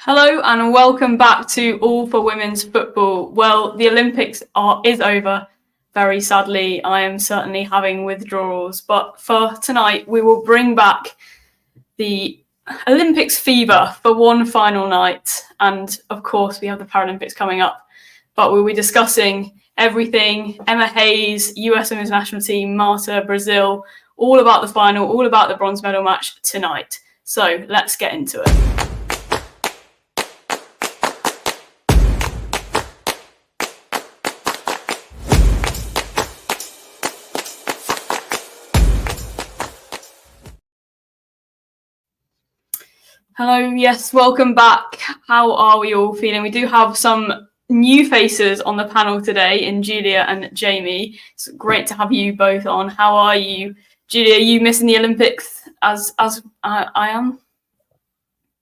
Hello and welcome back to All for Women's Football. Well, the Olympics is over. Very sadly, I am certainly having withdrawals. But for tonight, we will bring back the Olympics fever for one final night. And of course, we have the Paralympics coming up. But we'll be discussing everything, Emma Hayes, US Women's National Team, Marta, Brazil, all about the final, all about the bronze medal match tonight. So let's get into it. Hello, yes, welcome back. How are we all feeling? We do have some new faces on the panel today in Julia and Jamie. It's great to have you both on. How are you? Julia, are you missing the Olympics as I am?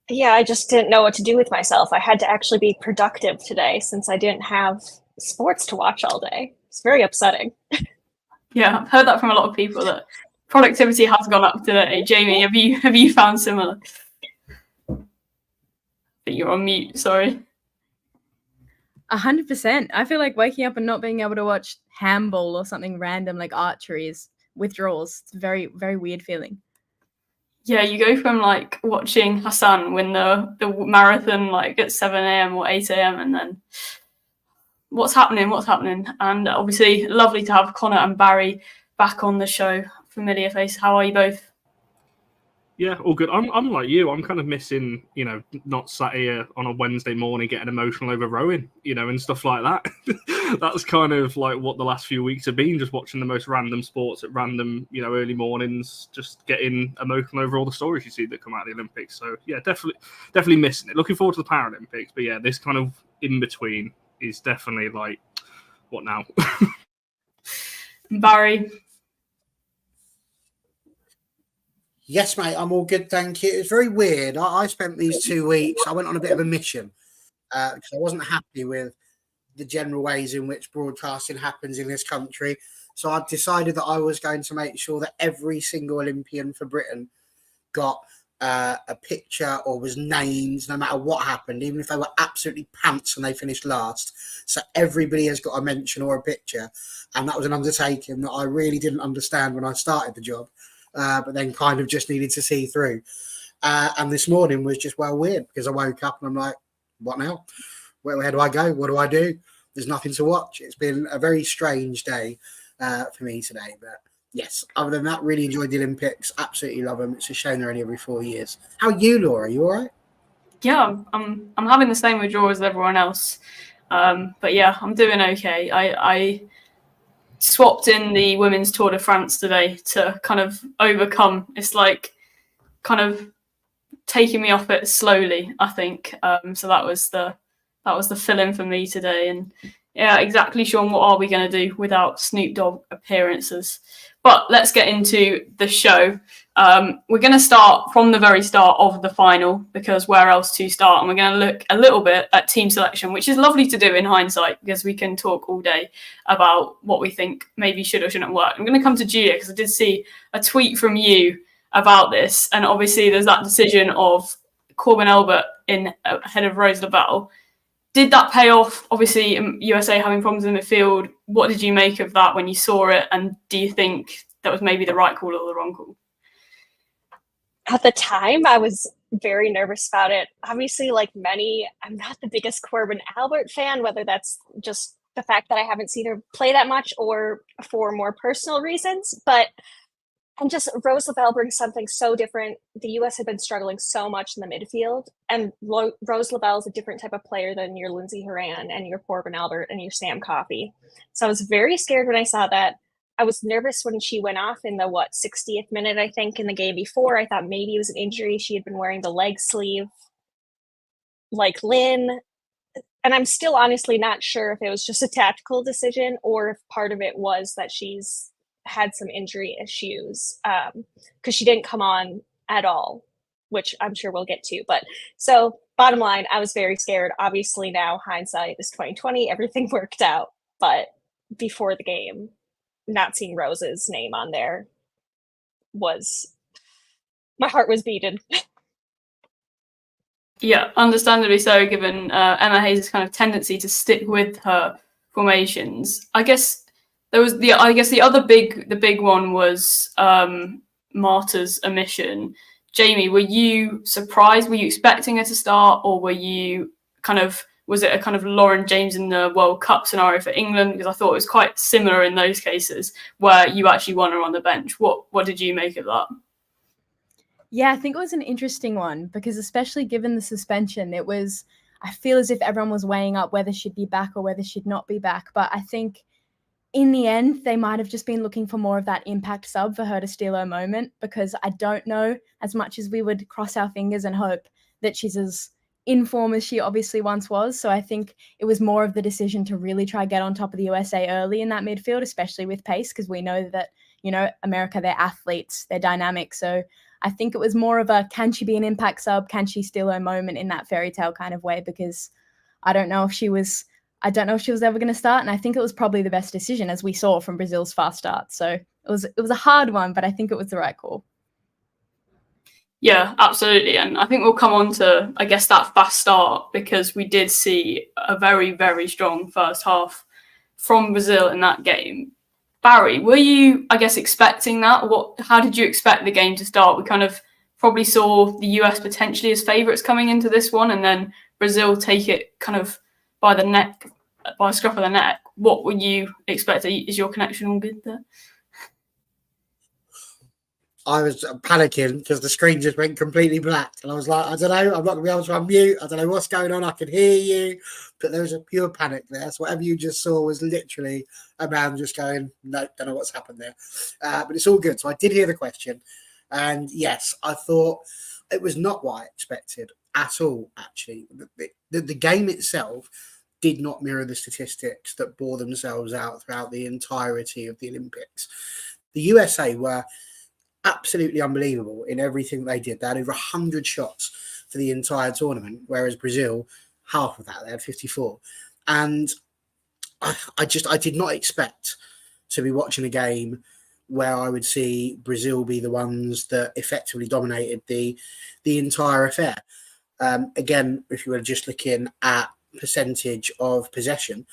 Yeah, I just didn't know what to do with myself. I had to actually be productive today since I didn't have sports to watch all day. It's very upsetting. Yeah, I've heard that from a lot of people that productivity has gone up today. Jamie, have you found similar? But you're on mute, sorry. 100%. I feel like waking up and not being able to watch handball or something random like archery is withdrawals. It's a very, very weird feeling. Yeah, you go from like watching Hassan win the marathon like at 7 a.m. or 8 a.m. and then what's happening? And obviously lovely to have Connor and Barry back on the show. Familiar face. How are you both? Yeah, all good. I'm like you. I'm kind of missing, not sat here on a Wednesday morning getting emotional over rowing, and stuff like that. That's kind of like what the last few weeks have been, just watching the most random sports at random, early mornings, just getting emotional over all the stories you see that come out of the Olympics. So yeah, definitely missing it. Looking forward to the Paralympics, but yeah, this kind of in between is definitely like, what now? Barry. Yes, mate, I'm all good, thank you. It's very weird. I spent these 2 weeks, I went on a bit of a mission because I wasn't happy with the general ways in which broadcasting happens in this country. So I decided that I was going to make sure that every single Olympian for Britain got a picture or was named no matter what happened, even if they were absolutely pants and they finished last. So everybody has got a mention or a picture. And that was an undertaking that I really didn't understand when I started the job. But then kind of just needed to see through. And this morning was just weird because I woke up and I'm like, what now? Where do I go? What do I do? There's nothing to watch. It's been a very strange day for me today. But yes, other than that, really enjoyed the Olympics. Absolutely love them. It's a shame they're only every 4 years. How are you, Laura? You all right? Yeah, I'm having the same withdrawal as everyone else. But yeah, I'm doing okay. I swapped in the women's Tour de France today to kind of overcome. It's like kind of taking me off it slowly, I think. So that was the fill-in for me today. And yeah, exactly, Sean, what are we going to do without Snoop Dogg appearances? But let's get into the show. We're going to start from the very start of the final because where else to start? And we're going to look a little bit at team selection, which is lovely to do in hindsight because we can talk all day about what we think maybe should or shouldn't work. I'm going to come to Julia because I did see a tweet from you about this. And obviously there's that decision of Corbin Elbert in ahead of Rose Lavelle. Did that pay off? Obviously, USA having problems in the midfield. What did you make of that when you saw it? And do you think that was maybe the right call or the wrong call? At the time, I was very nervous about it. Obviously, like many, I'm not the biggest Corbin Albert fan, whether that's just the fact that I haven't seen her play that much or for more personal reasons. But and just Rose Lavelle brings something so different. The US had been struggling so much in the midfield, and Rose Lavelle is a different type of player than your Lindsey Horan and your Corbin Albert and your Sam Coffey. So I was very scared when I saw that. I was nervous when she went off in the 60th minute, I think, in the game before. I thought maybe it was an injury. She had been wearing the leg sleeve like Lynn. And I'm still honestly not sure if it was just a tactical decision or if part of it was that she's had some injury issues because she didn't come on at all, which I'm sure we'll get to. But so bottom line, I was very scared. Obviously now hindsight is 2020, everything worked out. But before the game, not seeing Rose's name on there was, my heart was beaten. Yeah, understandably so, given Emma Hayes' kind of tendency to stick with her formations. I guess the other big one was Marta's omission. Jamie, were you surprised? Were you expecting her to start, or was it a kind of Lauren James in the World Cup scenario for England? Because I thought it was quite similar in those cases where you actually want her on the bench. What did you make of that? Yeah, I think it was an interesting one because especially given the suspension, I feel as if everyone was weighing up whether she'd be back or whether she'd not be back. But I think in the end, they might have just been looking for more of that impact sub for her to steal her moment, because I don't know, as much as we would cross our fingers and hope that she's as in form as she obviously once was. So I think it was more of the decision to really try get on top of the USA early in that midfield, especially with pace, because we know that, America, they're athletes, they're dynamic. So I think it was more of a, can she be an impact sub? Can she steal her moment in that fairy tale kind of way? Because I don't know if she was ever going to start. And I think it was probably the best decision, as we saw from Brazil's fast start. So it was a hard one, but I think it was the right call. Yeah, absolutely. And I think we'll come on to, I guess, that fast start, because we did see a very, very strong first half from Brazil in that game. Barry, were you, I guess, expecting that? How did you expect the game to start? We kind of probably saw the US potentially as favourites coming into this one, and then Brazil take it kind of by a scruff of the neck. What would you expect? Is your connection all good there? I was panicking because the screen just went completely black. And I was like, I don't know, I'm not going to be able to unmute. I don't know what's going on. I can hear you. But there was a pure panic there. So whatever you just saw was literally a man just going, no, don't know what's happened there. But it's all good. So I did hear the question. And yes, I thought it was not what I expected at all, actually. The game itself did not mirror the statistics that bore themselves out throughout the entirety of the Olympics. The USA were absolutely unbelievable in everything they did. They had over 100 shots for the entire tournament, whereas Brazil, half of that, they had 54. And I did not expect to be watching a game where I would see Brazil be the ones that effectively dominated the entire affair. Again, if you were just looking at percentage of possession,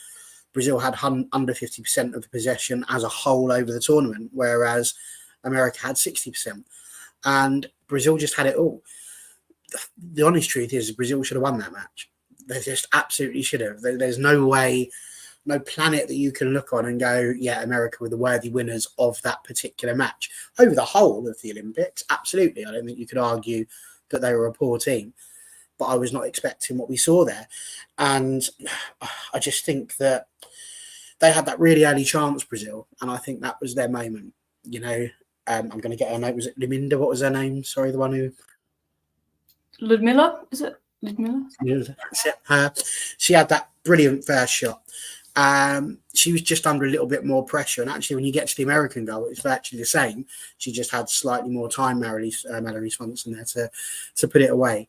Brazil had under 50% of the possession as a whole over the tournament, whereas America had 60%, and Brazil just had it all. The honest truth is Brazil should have won that match. They just absolutely should have. There's no way, no planet that you can look on and go, yeah, America were the worthy winners of that particular match. Over the whole of the Olympics, absolutely. I don't think you could argue that they were a poor team, but I was not expecting what we saw there. And I just think that they had that really early chance, Brazil, and I think that was their moment. I'm going to get her name. Was it Luminda? What was her name? Sorry, the one who... Ludmilla? Is it Ludmilla? Her. She had that brilliant first shot. She was just under a little bit more pressure. And actually, when you get to the American goal, it's actually the same. She just had slightly more time, Mallory Swanson, there to put it away.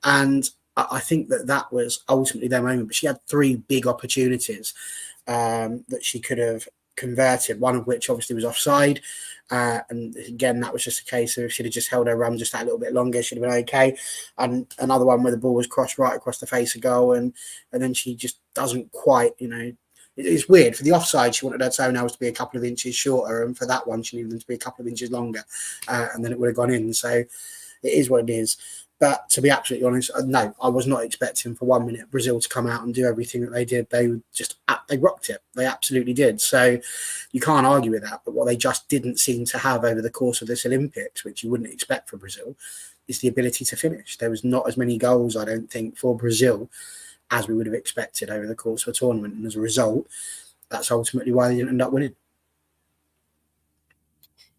And I think that was ultimately their moment. But she had 3 big opportunities that she could have converted, one of which obviously was offside. And again, that was just a case of if she'd have just held her run just that little bit longer, she'd have been okay. And another one where the ball was crossed right across the face of goal, and then she just doesn't quite, it's weird. For the offside, she wanted her toenails to be a couple of inches shorter, and for that one, she needed them to be a couple of inches longer, and then it would have gone in. So it is what it is. But to be absolutely honest, no, I was not expecting for 1 minute Brazil to come out and do everything that they did. They rocked it. They absolutely did. So you can't argue with that. But what they just didn't seem to have over the course of this Olympics, which you wouldn't expect for Brazil, is the ability to finish. There was not as many goals, I don't think, for Brazil as we would have expected over the course of a tournament. And as a result, that's ultimately why they didn't end up winning.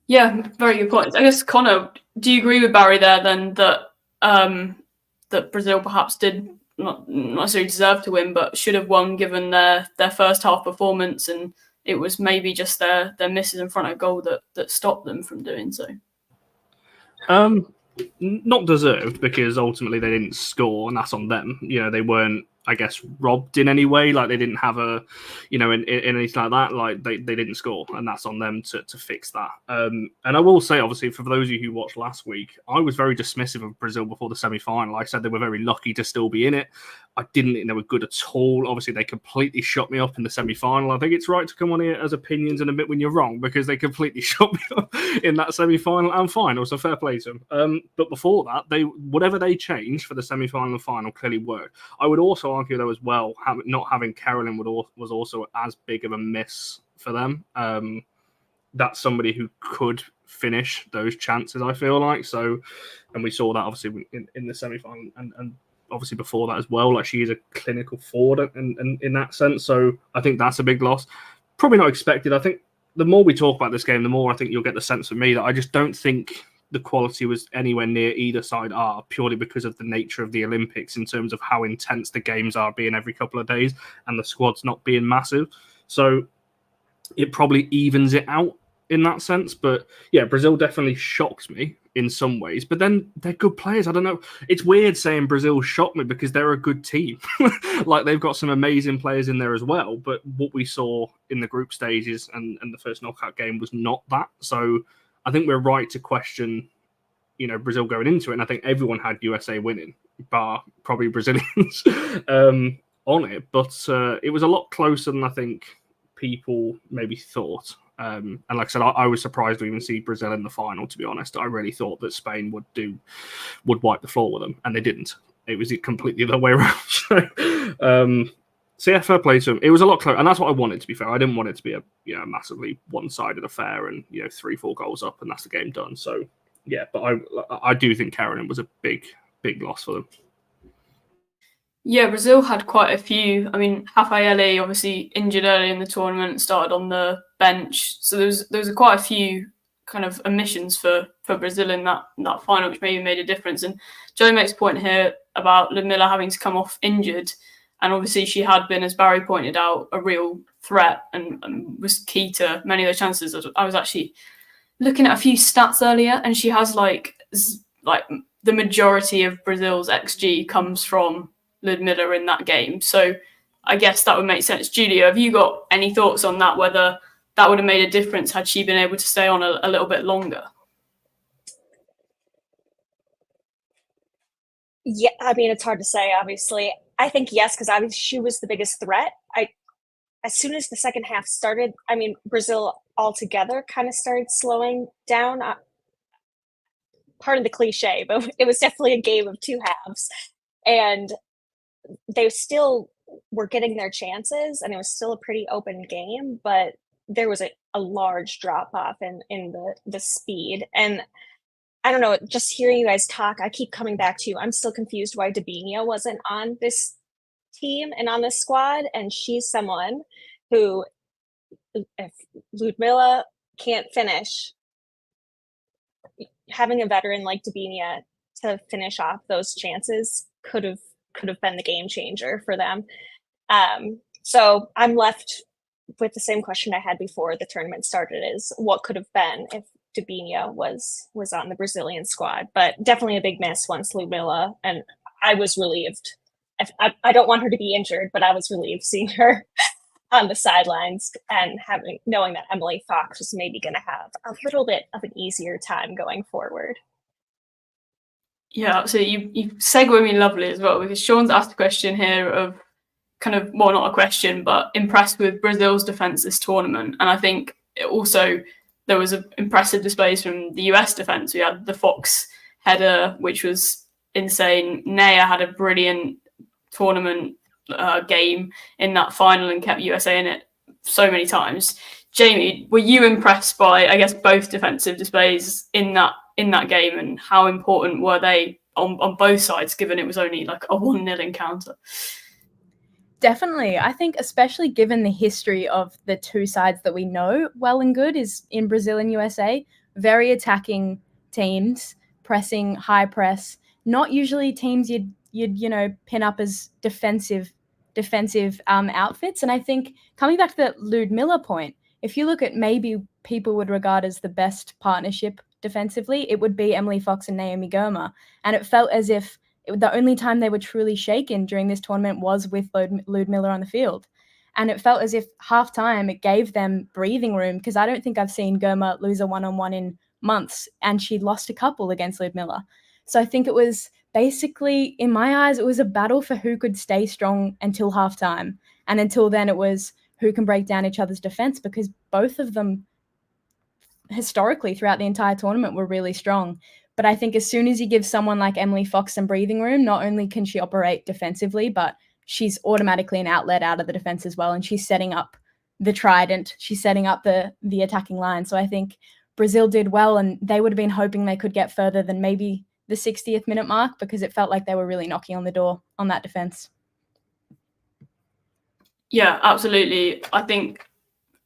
Yeah, very good point. I guess, Connor, do you agree with Barry there then that Brazil perhaps did not necessarily deserve to win, but should have won given their first half performance, and it was maybe just their misses in front of goal that stopped them from doing so? Not deserved, because ultimately they didn't score, and that's on them. They weren't I guess, robbed in any way. Like they didn't have a, in anything like that. Like they didn't score, and that's on them to fix that. And I will say, obviously, for those of you who watched last week, I was very dismissive of Brazil before the semi-final. I said they were very lucky to still be in it. I didn't think they were good at all. Obviously, they completely shut me up in the semi-final. I think it's right to come on here as opinions and admit when you're wrong, because they completely shut me up in that semi-final and final. So fair play to them. But before that, whatever they changed for the semi-final and final clearly worked. I would also argue, though, as well, not having Carolyn was also as big of a miss for them. That's somebody who could finish those chances, I feel like. So, and we saw that obviously in the semi-final and obviously before that as well. Like, she is a clinical forward in that sense. So I think that's a big loss. Probably not expected. I think the more we talk about this game, the more I think you'll get the sense from me that I just don't think the quality was anywhere near either side are, purely because of the nature of the Olympics in terms of how intense the games are being every couple of days and the squads not being massive. So it probably evens it out in that sense. But yeah, Brazil definitely shocks me in some ways, but then they're good players. I don't know. It's weird saying Brazil shocked me because they're a good team. Like, they've got some amazing players in there as well. But what we saw in the group stages and the first knockout game was not that. So I think we're right to question, Brazil going into it. And I think everyone had USA winning, bar probably Brazilians on it. But it was a lot closer than I think people maybe thought. And like I said, I was surprised to even see Brazil in the final, to be honest. I really thought that Spain would wipe the floor with them, and they didn't. It was completely the other way around. So yeah, fair play to them. It was a lot closer, and that's what I wanted, to be fair. I didn't want it to be a massively one-sided affair and 3-4 goals up and that's the game done. So yeah, but I do think Carolyn was a big loss for them. Yeah, Brazil had quite a few. I mean, Rafaeli obviously injured early in the tournament, started on the bench. So there was quite a few kind of omissions for Brazil in that final, which maybe made a difference. And Joe makes a point here about Ludmilla having to come off injured. And obviously she had been, as Barry pointed out, a real threat and was key to many of the chances. I was actually looking at a few stats earlier, and she has like the majority of Brazil's XG comes from Ludmilla in that game. So I guess that would make sense. Julia, have you got any thoughts on that, whether that would have made a difference had she been able to stay on a little bit longer? Yeah, I mean, it's hard to say, obviously. I think yes, because she was the biggest threat. As soon as the second half started, I mean, Brazil altogether kind of started slowing down. Part of the cliche, but it was definitely a game of two halves. And they still were getting their chances, and it was still a pretty open game, but there was a large drop off in the speed. And I don't know, just hearing you guys talk, I keep coming back to, I'm still confused why Debinha wasn't on this team and on this squad. And she's someone who, if Ludmilla can't finish, having a veteran like Debinha to finish off those chances could have been the game changer for them. So I'm left with the same question I had before the tournament started, is what could have been if Debinha was on the Brazilian squad. But definitely a big miss once Ludmilla, and I was relieved. I don't want her to be injured, but I was relieved seeing her on the sidelines and knowing that Emily Fox was maybe going to have a little bit of an easier time going forward. Yeah, so you segue me lovely as well, because Sean's asked a question here of kind of, well, not a question, but impressed with Brazil's defence this tournament. And I think also there was impressive displays from the US defence. We had the Fox header, which was insane. Naya had a brilliant tournament game in that final and kept USA in it so many times. Jamie, were you impressed by, I guess, both defensive displays in that game, and how important were they on both sides, given it was only like a 1-0 encounter? Definitely. I think especially given the history of the two sides that we know well and good is in Brazil and USA, very attacking teams, pressing, high press, not usually teams you'd pin up as defensive outfits. And I think coming back to the Ludmilla point, if you look at maybe people would regard as the best partnership defensively, it would be Emily Fox and Naomi Girma. And it felt as if The only time they were truly shaken during this tournament was with Ludmilla on the field. And it felt as if halftime it gave them breathing room, because I don't think I've seen Germa lose a one-on-one in months, and she'd lost a couple against Ludmilla. So I think it was basically, in my eyes, it was a battle for who could stay strong until halftime. And until then, it was who can break down each other's defense, because both of them historically throughout the entire tournament were really strong. But I think as soon as you give someone like Emily Fox some breathing room, not only can she operate defensively, but she's automatically an outlet out of the defense as well. And she's setting up the trident. She's setting up the attacking line. So I think Brazil did well, and they would have been hoping they could get further than maybe the 60th minute mark, because it felt like they were really knocking on the door on that defense. Yeah, absolutely. I think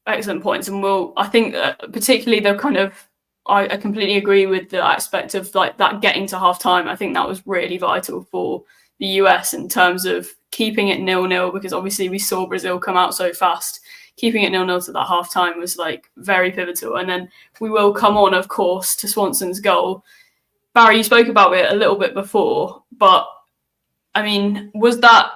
excellent points. And I think particularly the kind of, I completely agree with the aspect of like that getting to half time. I think that was really vital for the US in terms of keeping it 0-0, because obviously we saw Brazil come out so fast. Keeping it 0-0 to that half time was like very pivotal. And then we will come on, of course, to Swanson's goal. Barry, you spoke about it a little bit before, but I mean, was that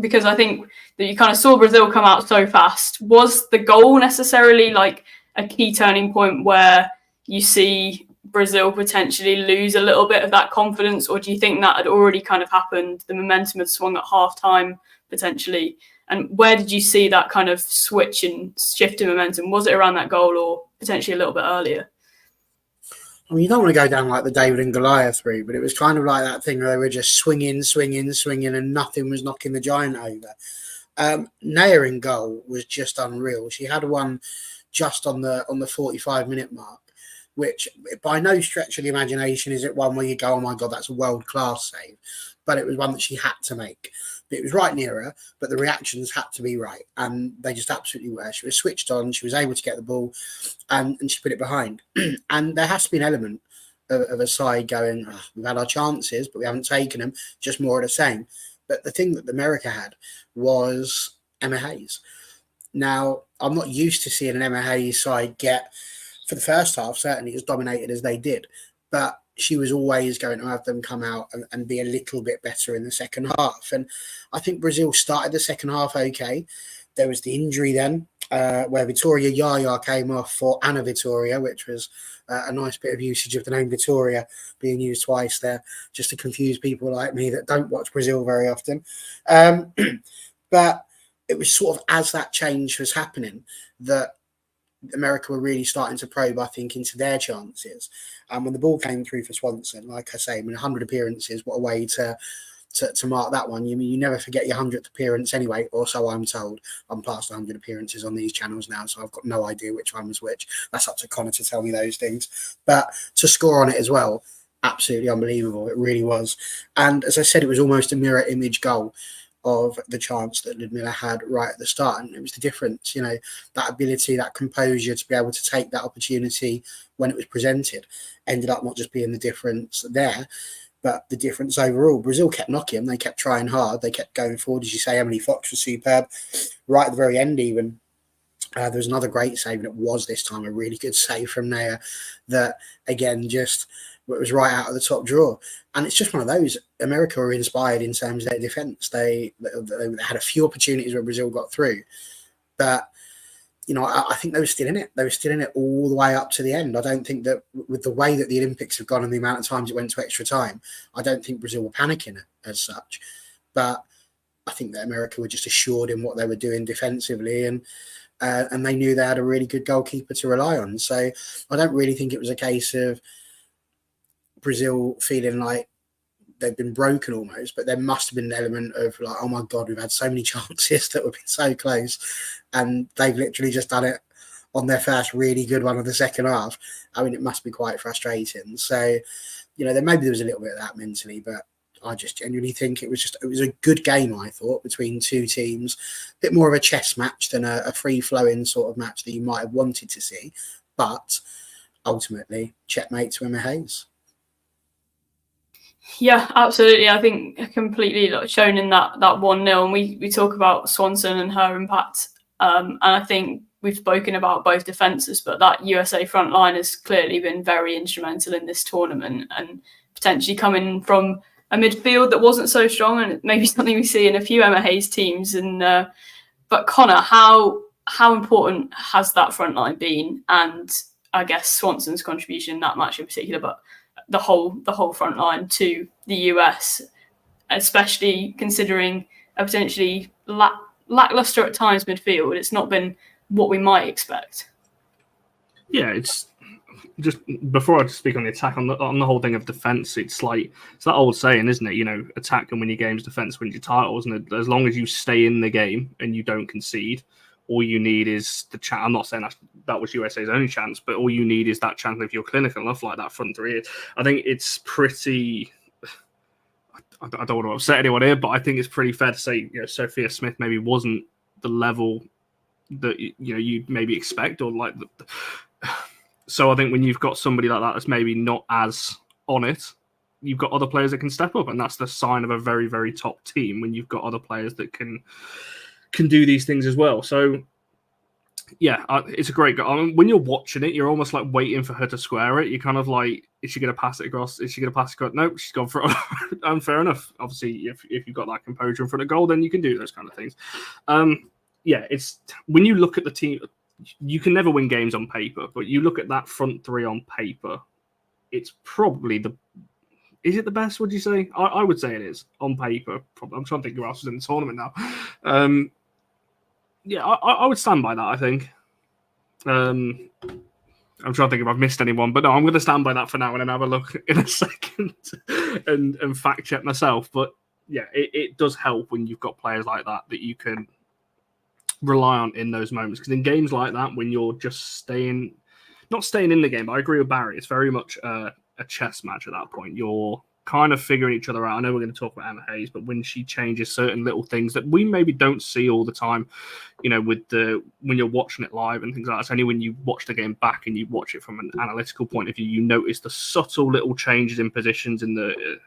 because I think that you kind of saw Brazil come out so fast? Was the goal necessarily like a key turning point where you see Brazil potentially lose a little bit of that confidence, or do you think that had already kind of happened? The momentum had swung at half time potentially. And where did you see that kind of switch and shift in momentum? Was it around that goal or potentially a little bit earlier? I mean, you don't want to go down like the David and Goliath route, but it was kind of like that thing where they were just swinging, and nothing was knocking the giant over. Naya in goal was just unreal. She had one just on the 45-minute mark, which by no stretch of the imagination is it one where you go, oh my God, that's a world-class save. But it was one that she had to make. It was right near her, but the reactions had to be right. And they just absolutely were. She was switched on. She was able to get the ball and she put it behind. And there has to be an element of a side going, oh, we've had our chances, but we haven't taken them. Just more of the same. But the thing that America had was Emma Hayes. Now, I'm not used to seeing an Emma Hayes side get, for the first half, certainly as dominated as they did. But she was always going to have them come out and be a little bit better in the second half. And I think Brazil started the second half okay. There was the injury then where Vitória Yaya came off for Ana Vitória, which was a nice bit of usage of the name Vitória being used twice there, just to confuse people like me that don't watch Brazil very often. But it was sort of as that change was happening that America were really starting to probe, I think, into their chances. And when the ball came through for Swanson, like I say, I mean, 100 appearances, what a way to mark that one. You never forget your 100th appearance anyway, or so I'm told. I'm past 100 appearances on these channels now, so I've got no idea which one was which. That's up to Connor to tell me those things. But to score on it as well, absolutely unbelievable. It really was. And as I said, it was almost a mirror image goal of the chance that Ludmilla had right at the start. And it was the difference, that ability, that composure to be able to take that opportunity when it was presented ended up not just being the difference there, but the difference overall. Brazil kept knocking, they kept trying hard, they kept going forward. As you say, Emily Fox was superb. Right at the very end even, there was another great save, and it was this time a really good save from Naya that, again, just it was right out of the top drawer. And it's just one of those. America were inspired in terms of their defence. They had a few opportunities where Brazil got through. But, I think they were still in it. They were still in it all the way up to the end. I don't think that with the way that the Olympics have gone and the amount of times it went to extra time, I don't think Brazil were panicking as such. But I think that America were just assured in what they were doing defensively, and they knew they had a really good goalkeeper to rely on. So I don't really think it was a case of Brazil feeling like they've been broken almost, but there must have been an element of like, oh my God, we've had so many chances that we've been so close, and they've literally just done it on their first really good one of the second half. I mean, it must be quite frustrating. So, maybe there was a little bit of that mentally, but I just genuinely think it was a good game, I thought, between two teams. A bit more of a chess match than a free-flowing sort of match that you might have wanted to see, but ultimately, checkmate to Emma Hayes. Yeah, absolutely. I think completely shown in that 1-0. And we talk about Swanson and her impact. And I think we've spoken about both defences, but that USA front line has clearly been very instrumental in this tournament, and potentially coming from midfield that wasn't so strong, and maybe something we see in a few Emma Hayes teams. And but Connor, how important has that front line been? And I guess Swanson's contribution in that match in particular, but the whole front line to the US, especially considering a potentially lackluster at times midfield. It's not been what we might expect. Yeah, it's just before I speak on the attack, on the whole thing of defence, it's that old saying, isn't it? You know, attack can win your games, defence wins your titles, and as long as you stay in the game and you don't concede, all you need is the chance. I'm not saying that was USA's only chance, but all you need is that chance if you're clinical enough, like that front three. I think it's pretty. I don't want to upset anyone here, but I think it's pretty fair to say, you know, Sophia Smith maybe wasn't the level that you'd maybe expect, or like. So I think when you've got somebody like that that's maybe not as on it, you've got other players that can step up, and that's the sign of a very, very top team when you've got other players that can do these things as well. So yeah, it's a great goal. I mean, when you're watching it, you're almost like waiting for her to square it. You're kind of like, is she going to pass it across? Is she going to pass it across? Nope, she's gone for it. And fair enough. Obviously, if you've got that composure in front of goal, then you can do those kind of things. Yeah, it's when you look at the team, you can never win games on paper, but you look at that front three on paper, it's probably is it the best, would you say? I would say it is on paper. I'm trying to think who else is in the tournament now. Yeah, I would stand by that, I think. I'm trying to think if I've missed anyone, but no, I'm going to stand by that for now and then have a look in a second and fact check myself. But yeah, it does help when you've got players like that you can rely on in those moments. Because in games like that, when you're just not staying in the game, but I agree with Barry, it's very much a chess match at that point. You're kind of figuring each other out. I know we're going to talk about Emma Hayes, but when she changes certain little things that we maybe don't see all the time, you know, when you're watching it live and things like that, it's only when you watch the game back and you watch it from an analytical point of view, you notice the subtle little changes in positions in the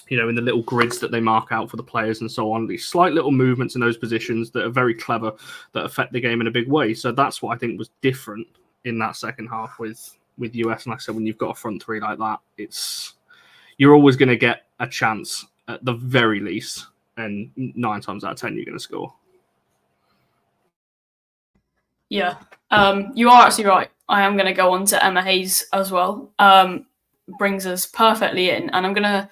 in the little grids that they mark out for the players and so on, these slight little movements in those positions that are very clever, that affect the game in a big way. So that's what I think was different in that second half with US. And like I said, when you've got a front three like that, you're always going to get a chance at the very least, and 9 times out of 10 you're going to score. Yeah, you are actually right. I am going to go on to Emma Hayes as well. Brings us perfectly in, and I'm going to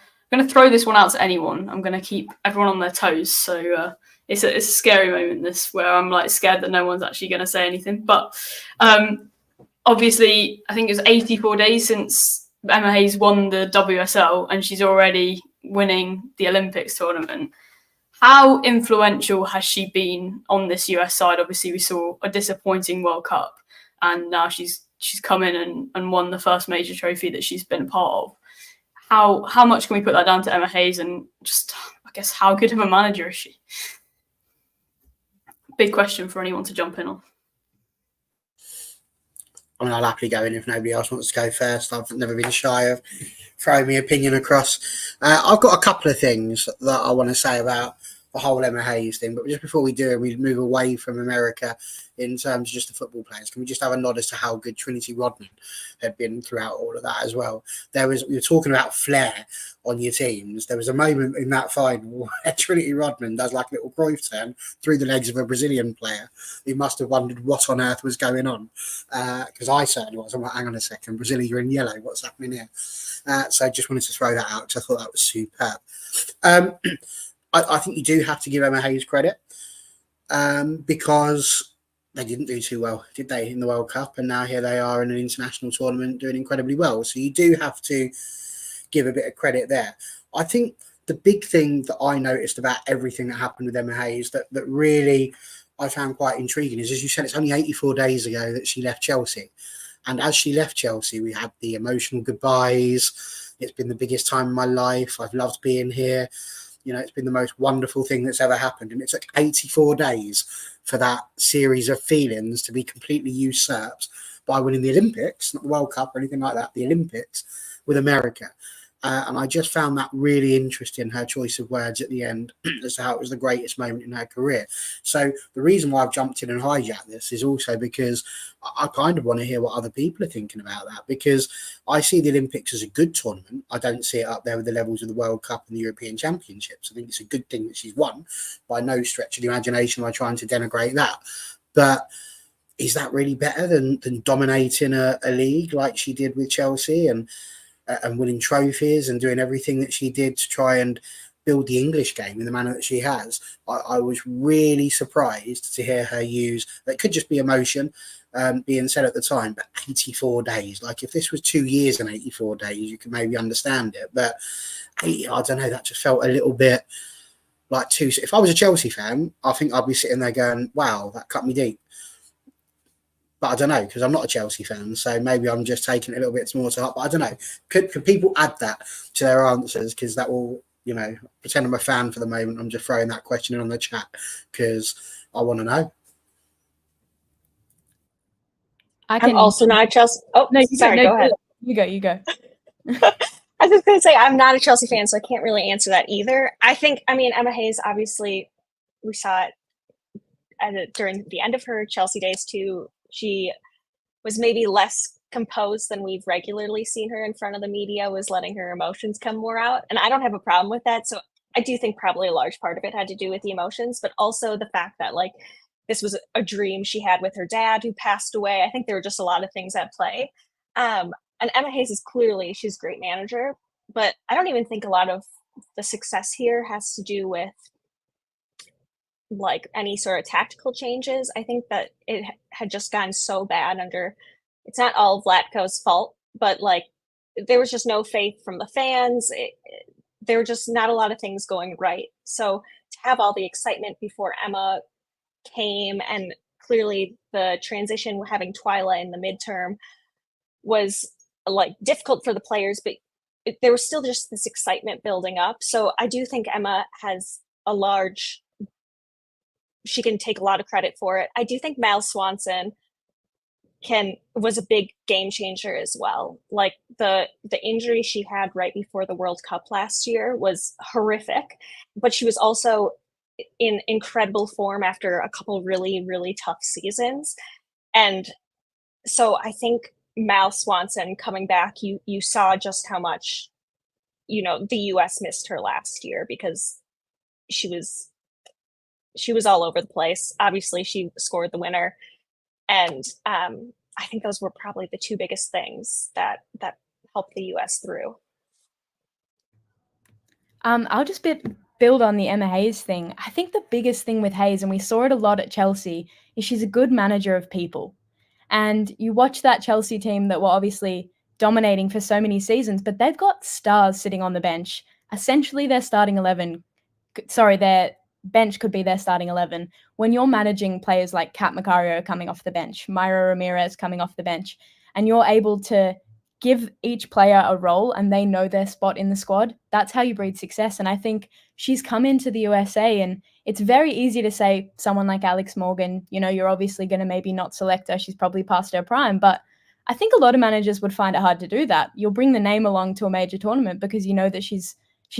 throw this one out to anyone. I'm going to keep everyone on their toes. So it's a scary moment, this, where I'm like scared that no one's actually going to say anything. But obviously, I think it was 84 days since Emma Hayes won the WSL, and she's already winning the Olympics tournament. How influential has she been on this US side? Obviously, we saw a disappointing World Cup, and now she's come in and won the first major trophy that she's been a part of. How much can we put that down to Emma Hayes, and just, I guess, how good of a manager is she? Big question for anyone to jump in on. I mean, I'll happily go in if nobody else wants to go first. I've never been shy of throwing my opinion across. I've got a couple of things that I want to say about the whole Emma Hayes thing, but just before we do, we move away from America in terms of just the football players. Can we just have a nod as to how good Trinity Rodman had been throughout all of that as well? We were talking about flair on your teams. There was a moment in that final where Trinity Rodman does like a little Cruyff turn through the legs of a Brazilian player. He must have wondered what on earth was going on, because I certainly was. I'm like, hang on a second, Brazilians are in yellow. What's happening here? So I just wanted to throw that out because I thought that was superb. I think you do have to give Emma Hayes credit because they didn't do too well, did they, in the World Cup? And now here they are in an international tournament doing incredibly well. So you do have to give a bit of credit there. I think the big thing that I noticed about everything that happened with Emma Hayes that really I found quite intriguing is, as you said, it's only 84 days ago that she left Chelsea. And as she left Chelsea, we had the emotional goodbyes. It's been the biggest time in my life. I've loved being here. You know, it's been the most wonderful thing that's ever happened. And it took 84 days for that series of feelings to be completely usurped by winning the Olympics, not the World Cup or anything like that, the Olympics with America. And I just found that really interesting, her choice of words at the end, as to how it was the greatest moment in her career. So the reason why I've jumped in and hijacked this is also because I kind of want to hear what other people are thinking about that, because I see the Olympics as a good tournament. I don't see it up there with the levels of the World Cup and the European Championships. I think it's a good thing that she's won. By no stretch of the imagination am I trying to denigrate that. But is that really better than dominating a league like she did with Chelsea and winning trophies and doing everything that she did to try and build the English game in the manner that she has? I was really surprised to hear her use, that could just be emotion being said at the time, but 84 days. Like, if this was 2 years and 84 days, you could maybe understand it. But I don't know, that just felt a little bit like too. If I was a Chelsea fan, I think I'd be sitting there going, wow, that cut me deep. But I don't know, because I'm not a Chelsea fan, so maybe I'm just taking it a little bit more to heart. But I don't know. Could people add that to their answers? Because that will, pretend I'm a fan for the moment. I'm just throwing that question in on the chat because I want to know. I'm also not a Chelsea. Oh, no, sorry, go ahead. You go. I was just going to say, I'm not a Chelsea fan, so I can't really answer that either. Emma Hayes, obviously, we saw it during the end of her Chelsea days too. She was maybe less composed than we've regularly seen her in front of the media, was letting her emotions come more out. And I don't have a problem with that. So I do think probably a large part of it had to do with the emotions, but also the fact that this was a dream she had with her dad who passed away. I think there were just a lot of things at play. And Emma Hayes is she's a great manager, but I don't even think a lot of the success here has to do with any sort of tactical changes. I think that it had just gotten so bad it's not all Vlatko's fault, but there was just no faith from the fans. There were just not a lot of things going right. So to have all the excitement before Emma came, and clearly the transition having Twyla in the midterm was difficult for the players, but there was still just this excitement building up. So I do think Emma has she can take a lot of credit for it. I do think Mal Swanson was a big game changer as well. The injury she had right before the World Cup last year was horrific, but she was also in incredible form after a couple really, really tough seasons. And so I think Mal Swanson coming back, you saw just how much, the US missed her last year, because she was all over the place. Obviously, she scored the winner. And I think those were probably the two biggest things that helped the US through. I'll just build on the Emma Hayes thing. I think the biggest thing with Hayes, and we saw it a lot at Chelsea, is she's a good manager of people. And you watch that Chelsea team that were obviously dominating for so many seasons, but they've got stars sitting on the bench. Essentially, their bench could be their starting 11. When you're managing players like Kat Macario coming off the bench, Myra Ramirez coming off the bench, and you're able to give each player a role and they know their spot in the squad, that's how you breed success. And I think she's come into the USA, and it's very easy to say someone like Alex Morgan, you're obviously going to maybe not select her. She's probably past her prime, but I think a lot of managers would find it hard to do that. You'll bring the name along to a major tournament because you know that she's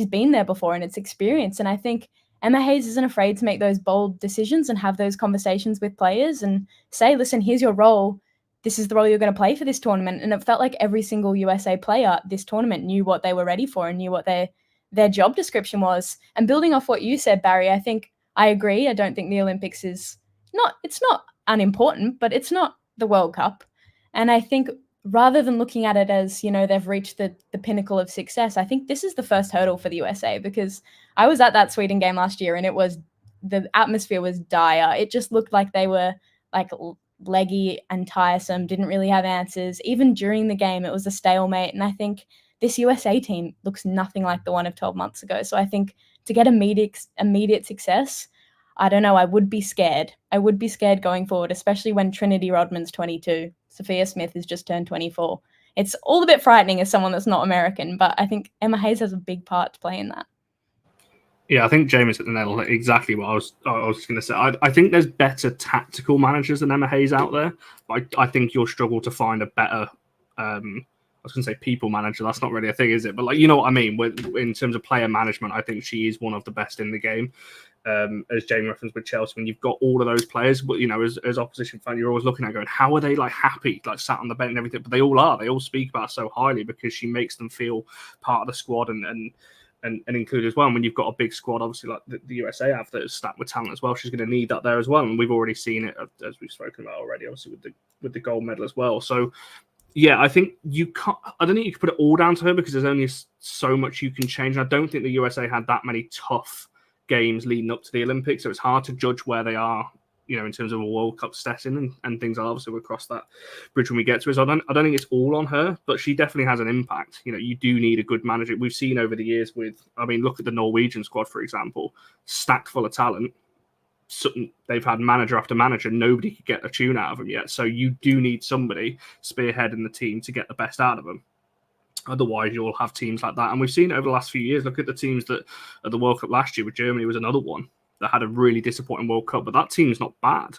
been there before and it's experience. And I think Emma Hayes isn't afraid to make those bold decisions and have those conversations with players and say, listen, here's your role. This is the role you're going to play for this tournament. And it felt like every single USA player this tournament knew what they were ready for and knew what their job description was. And building off what you said, Barry, I think I agree. I don't think the Olympics it's not unimportant, but it's not the World Cup. And I think rather than looking at it as, they've reached the pinnacle of success, I think this is the first hurdle for the USA, because I was at that Sweden game last year and the atmosphere was dire. It just looked like they were leggy and tiresome, didn't really have answers. Even during the game, it was a stalemate. And I think this USA team looks nothing like the one of 12 months ago. So I think to get immediate success, I don't know, I would be scared. I would be scared going forward, especially when Trinity Rodman's 22. Sophia Smith has just turned 24. It's all a bit frightening as someone that's not American, but I think Emma Hayes has a big part to play in that. Yeah, I think James hit the nail on exactly what I was going to say. I think there's better tactical managers than Emma Hayes out there. I think you'll struggle to find a better was going to say people manager. That's not really a thing, is it? But like, you know what I mean? In terms of player management, I think she is one of the best in the game. As Jamie referenced with Chelsea, when you've got all of those players, but you know, as opposition fan, you're always looking at going, how are they like happy, like sat on the bench and everything? But they all are. They all speak about her so highly because she makes them feel part of the squad and included as well. And when you've got a big squad, obviously like the USA have, that is stacked with talent as well, she's going to need that there as well. And we've already seen it, as we've spoken about already, obviously with the gold medal as well. So yeah, I think you can't. I don't think you can put it all down to her because there's only so much you can change. And I don't think the USA had that many tough games leading up to the Olympics, so it's hard to judge where they are, you know, in terms of a World Cup setting and things. Obviously, we'll cross that bridge when we get to it. So I don't think it's all on her, but she definitely has an impact. You know, you do need a good manager. We've seen over the years with, I mean, look at the Norwegian squad, for example, stacked full of talent. They've had manager after manager. Nobody could get a tune out of them yet. So you do need somebody spearheading the team to get the best out of them. Otherwise, you'll have teams like that. And we've seen it over the last few years. Look at the teams that at the World Cup last year, with Germany was another one that had a really disappointing World Cup. But that team's not bad.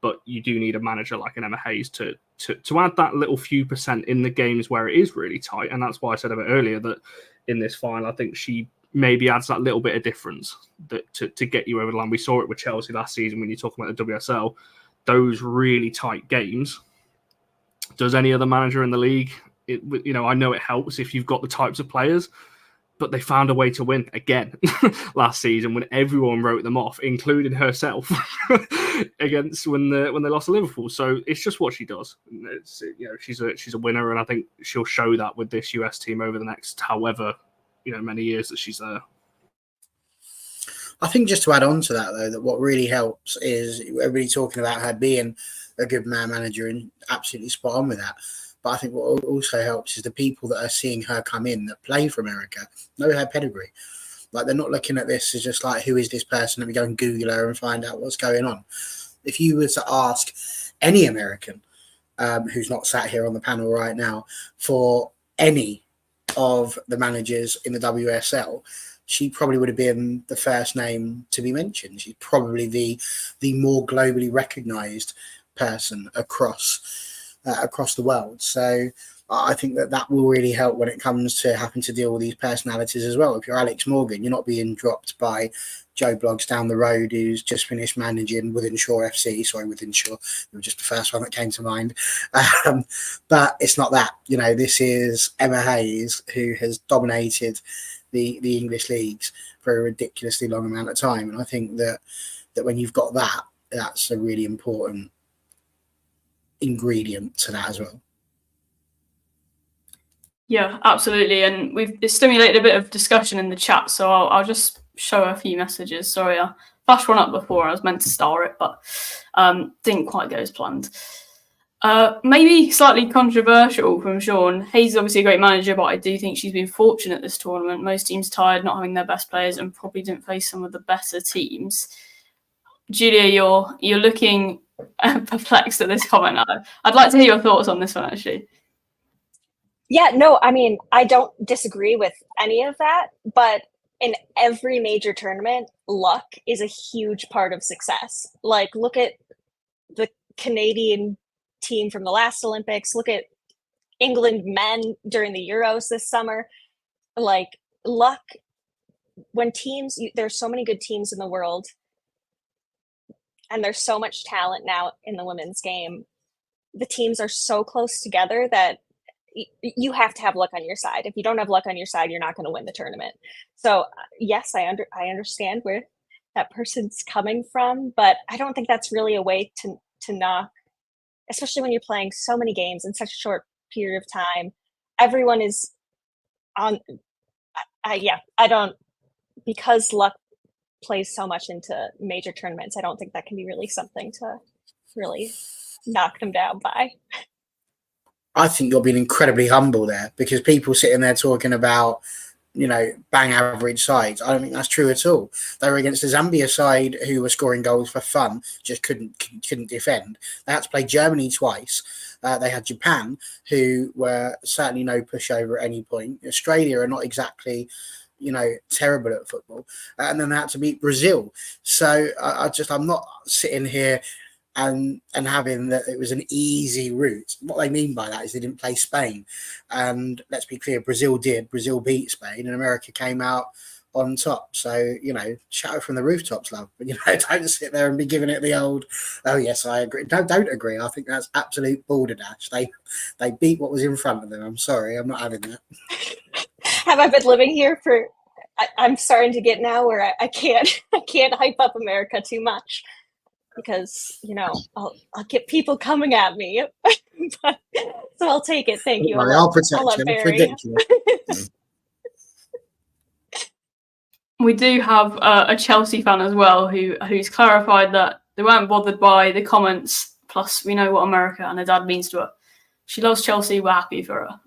But you do need a manager like an Emma Hayes to add that little few percent in the games where it is really tight. And that's why I said a bit earlier that in this final, I think she maybe adds that little bit of difference that to get you over the line. We saw it with Chelsea last season when you're talking about the WSL. Those really tight games. Does any other manager in the league? You know, I know it helps if you've got the types of players, but they found a way to win again last season when everyone wrote them off, including herself, against when they lost to Liverpool. So it's just what she does. It's, you know, she's a winner, and I think she'll show that with this US team over the next however, you know, many years that she's there. I think just to add on to that, though, that what really helps is everybody talking about her being a good man manager, and absolutely spot on with that. But I think what also helps is the people that are seeing her come in that play for America know her pedigree. Like, they're not looking at this as just like, who is this person? Let me go and Google her and find out what's going on. If you were to ask any American who's not sat here on the panel right now for any of the managers in the WSL, she probably would have been the first name to be mentioned. She's probably the more globally recognized person across the world. So I think that will really help when it comes to having to deal with these personalities as well. If you're Alex Morgan, you're not being dropped by Joe Bloggs down the road who's just finished managing Withdrawals FC. Sorry, Withdrawals. It was just the first one that came to mind. But it's not that. You know, this is Emma Hayes, who has dominated the English leagues for a ridiculously long amount of time. And I think that when you've got that, that's a really important ingredient to that as well. Yeah, absolutely. And it's stimulated a bit of discussion in the chat, so I'll just show a few messages. Sorry, I flashed one up before. I was meant to star it, but didn't quite go as planned. Maybe slightly controversial from Sean. Hayes is obviously a great manager, but I do think she's been fortunate this tournament. Most teams tired, not having their best players, and probably didn't face some of the better teams. Julia, you're looking perplexed at this comment. I'd like to hear your thoughts on this one, actually. Yeah, no, I mean, I don't disagree with any of that, but in every major tournament, luck is a huge part of success. Like, look at the Canadian team from the last Olympics. Look at England men during the Euros this summer. Like, luck, when teams, there's so many good teams in the world, and there's so much talent now in the women's game. The teams are so close together that you have to have luck on your side. If you don't have luck on your side, you're not going to win the tournament. So yes, I understand where that person's coming from, but I don't think that's really a way to knock, especially when you're playing so many games in such a short period of time. Everyone is on. I don't, because luck plays so much into major tournaments. I don't think that can be really something to really knock them down by. I think you're being incredibly humble there, because people sitting there talking about, you know, bang average sides. I don't think that's true at all. They were against the Zambia side who were scoring goals for fun, just couldn't defend. They had to play Germany twice. They had Japan, who were certainly no pushover at any point. Australia are not exactly, you know, terrible at football. And then they had to beat Brazil. So I'm not sitting here and having that it was an easy route. What they mean by that is they didn't play Spain, and let's be clear, Brazil did. Brazil beat Spain, and America came out on top. So, shout from the rooftops, love. But, don't sit there and be giving it the old, oh, yes, I agree. No, don't agree. I think that's absolute balderdash. They beat what was in front of them. I'm sorry. I'm not having that. Have I been living here for... I'm starting to get now where I can't hype up America too much because, I'll get people coming at me. So I'll take it. Thank you. I'll protect you. It's ridiculous. We do have a Chelsea fan as well who's clarified that they weren't bothered by the comments. Plus, we know what America and her dad means to her. She loves Chelsea. We're happy for her.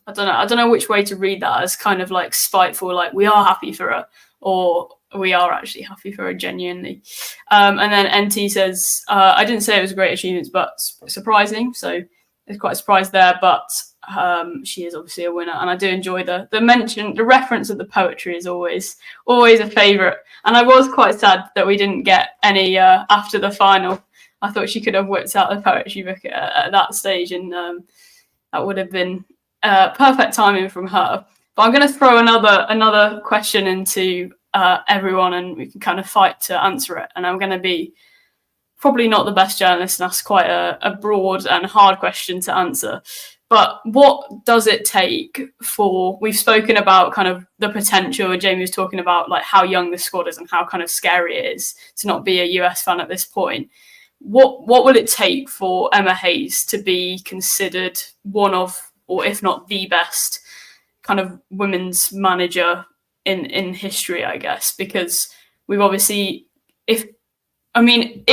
I don't know which way to read that, as kind of like spiteful, like we are happy for her, or we are actually happy for her genuinely. And then NT says, I didn't say it was a great achievement, but surprising. So it's quite a surprise there, but she is obviously a winner, and I do enjoy the mention, the reference of the poetry is always a favourite. And I was quite sad that we didn't get any after the final. I thought she could have whipped out the poetry book at that stage, and that would have been perfect timing from her. But I'm going to throw another question into everyone, and we can kind of fight to answer it. And I'm going to be probably not the best journalist and ask quite a broad and hard question to answer. But what does it take for, we've spoken about kind of the potential, and Jamie was talking about like how young the squad is and how kind of scary it is to not be a US fan at this point. What will it take for Emma Hayes to be considered one of, or if not the best kind of women's manager in history, I guess? Because we've obviously, if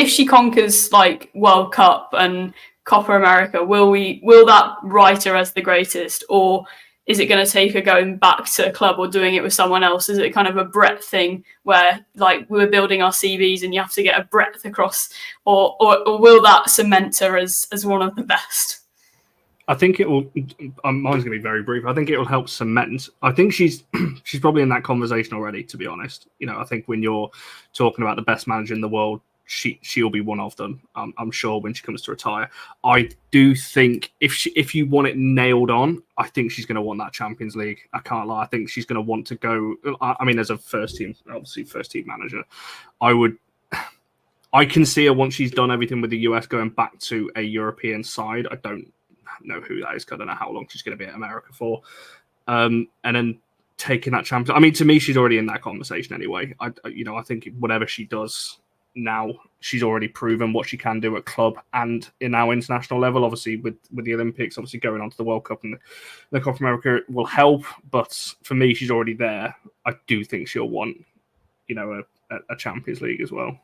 she conquers like World Cup and Copa America, will that write her as the greatest, or is it going to take her going back to a club or doing it with someone else? Is it kind of a breadth thing where like we're building our CVs and you have to get a breadth across, or will that cement her as one of the best? I think it will. Mine's going to be very brief. I think it will help cement. I think she's probably in that conversation already, to be honest. I think when you're talking about the best manager in the world, she'll be one of them. I'm sure when she comes to retire. I do think if you want it nailed on, I think she's going to want that Champions League. I can't lie. I think she's going to want to go. As a first team manager, I can see her once she's done everything with the US going back to a European side. I don't know who that is. I don't know how long she's going to be at America for, and then taking that champion. To me, she's already in that conversation anyway. I think whatever she does now, she's already proven what she can do at club and in our international level. Obviously, with the Olympics, obviously going on to the World Cup and the Copa America will help. But for me, she's already there. I do think she'll want, a Champions League as well.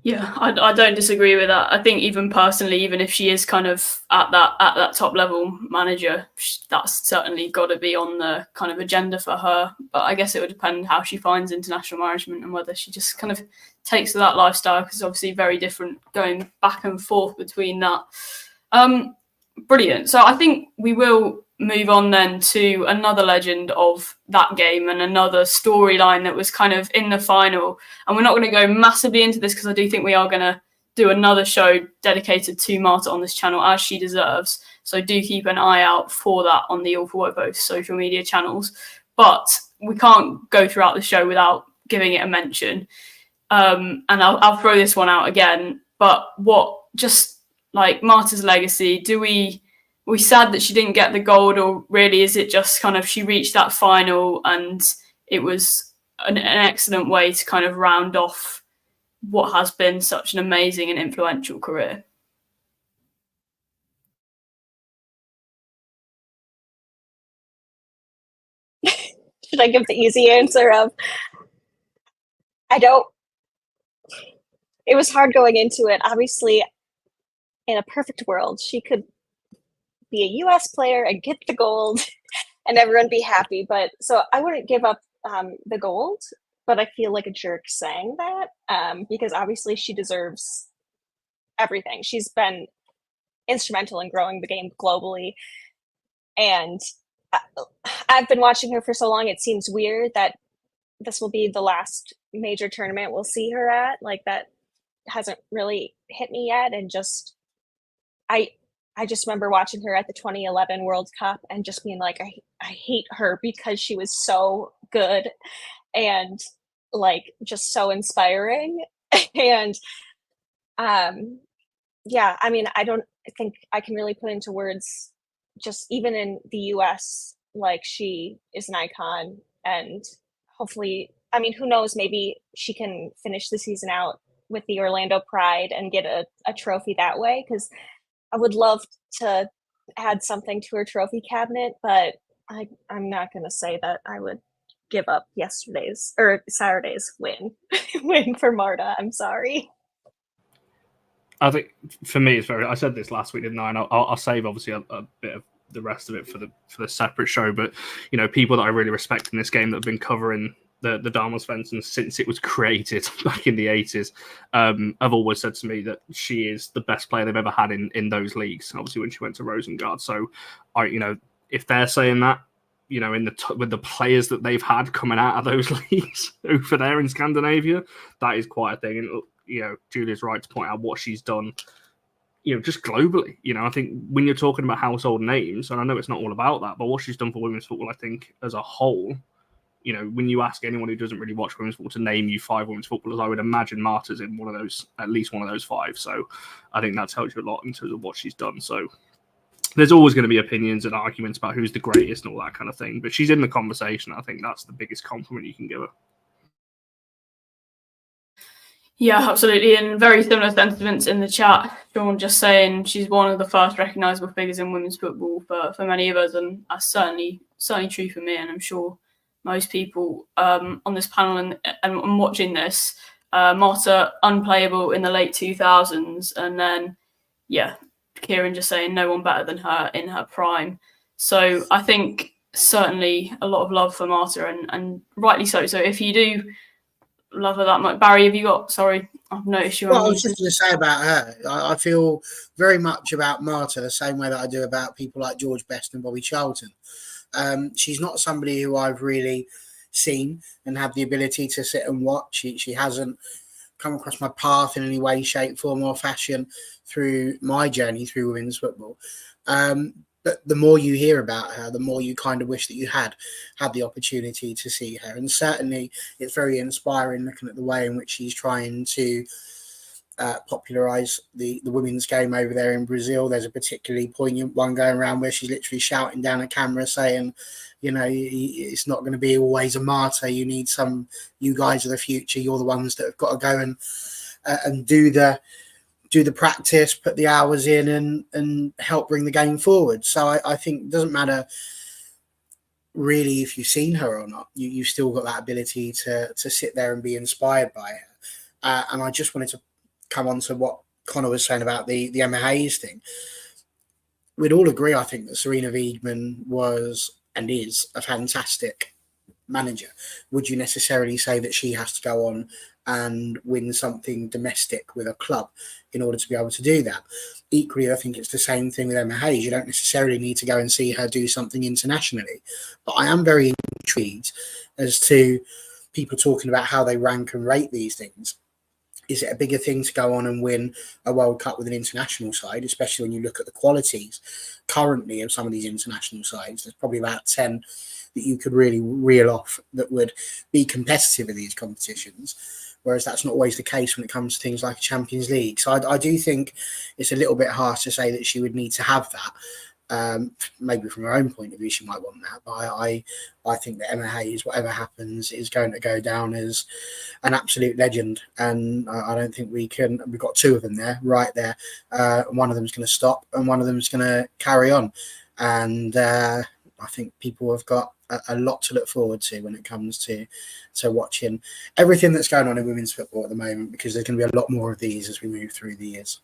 Yeah, I don't disagree with that. I think even personally, even if she is kind of at that top level manager, that's certainly got to be on the kind of agenda for her. But I guess it would depend how she finds international management and whether she just kind of takes to that lifestyle, because it's obviously very different going back and forth between that. Brilliant. So I think we will move on then to another legend of that game and another storyline that was kind of in the final. And we're not going to go massively into this because I do think we are going to do another show dedicated to Marta on this channel, as she deserves. So do keep an eye out for that on the All for Both social media channels. But we can't go throughout the show without giving it a mention. And I'll throw this one out again. But what, just like Marta's legacy, we sad that she didn't get the gold, or really is it just kind of she reached that final and it was an excellent way to kind of round off what has been such an amazing and influential career? Should I give the easy answer of it was hard going into it. Obviously, in a perfect world, she could be a US player and get the gold and everyone be happy. But so I wouldn't give up the gold, but I feel like a jerk saying that because obviously she deserves everything. She's been instrumental in growing the game globally. And I've been watching her for so long, it seems weird that this will be the last major tournament we'll see her at. Like, that hasn't really hit me yet. And just, I just remember watching her at the 2011 World Cup and just being like, I hate her because she was so good and like just so inspiring. And yeah, I mean, I don't think I can really put into words, just even in the US, like, she is an icon. And hopefully, I mean, who knows, maybe she can finish the season out with the Orlando Pride and get a trophy that way, because I would love to add something to her trophy cabinet, but I'm not going to say that I would give up Saturday's win for Marta. I'm sorry. I think for me, it's very. I said this last week, didn't I? And I'll save obviously a bit of the rest of it for the separate show. But you know, people that I really respect in this game that have been covering the Damen since it was created back in the 80s, have always said to me that she is the best player they've ever had in those leagues. Obviously, when she went to Rosengard, so if they're saying that, you know, with the players that they've had coming out of those leagues over there in Scandinavia, that is quite a thing. And you know, Julia's right to point out what she's done, you know, just globally. You know, I think when you're talking about household names, and I know it's not all about that, but what she's done for women's football, I think as a whole, you know, when you ask anyone who doesn't really watch women's football to name you 5 women's footballers, I would imagine Marta's in one of those, at least one of those 5. So I think that tells you a lot in terms of what she's done. So there's always going to be opinions and arguments about who's the greatest and all that kind of thing, but she's in the conversation. I think that's the biggest compliment you can give her. Yeah, absolutely. And very similar sentiments in the chat. Sean just saying she's one of the first recognisable figures in women's football for many of us, and that's certainly true for me, and I'm sure most people on this panel and watching this. Marta unplayable in the late 2000s, and then Kieran just saying no one better than her in her prime. So I think certainly a lot of love for Marta, and rightly so. So if you do love her that much, Barry, have you got? Sorry, I've noticed you. Well, I was just going to say about her. I feel very much about Marta the same way that I do about people like George Best and Bobby Charlton. She's not somebody who I've really seen and had the ability to sit and watch. She hasn't come across my path in any way, shape, form, or fashion through my journey through women's football. But the more you hear about her, the more you kind of wish that you had the opportunity to see her. And certainly it's very inspiring looking at the way in which she's trying to popularize the women's game over there in Brazil. There's a particularly poignant one going around where she's literally shouting down a camera saying, you know, it's not going to be always a Marta. You need you guys are the future. You're the ones that have got to go and do the practice, put the hours in and help bring the game forward. So I think it doesn't matter really if you've seen her or not. You've still got that ability to sit there and be inspired by her. And I just wanted to come on to what Connor was saying about the Emma Hayes thing. We'd all agree, I think, that Serena Wiedmann was and is a fantastic manager. Would you necessarily say that she has to go on and win something domestic with a club in order to be able to do that? Equally, I think it's the same thing with Emma Hayes. You don't necessarily need to go and see her do something internationally. But I am very intrigued as to people talking about how they rank and rate these things. Is it a bigger thing to go on and win a World Cup with an international side, especially when you look at the qualities currently of some of these international sides? There's probably about 10 that you could really reel off that would be competitive in these competitions, whereas that's not always the case when it comes to things like a Champions League. So I do think it's a little bit harsh to say that she would need to have that. Maybe from her own point of view, she might want that, but I think that Emma Hayes, whatever happens, is going to go down as an absolute legend, and I don't think we can. We've got 2 of them there, right there. One of them is going to stop, and one of them is going to carry on, and I think people have got a lot to look forward to when it comes to watching everything that's going on in women's football at the moment, because there's going to be a lot more of these as we move through the years.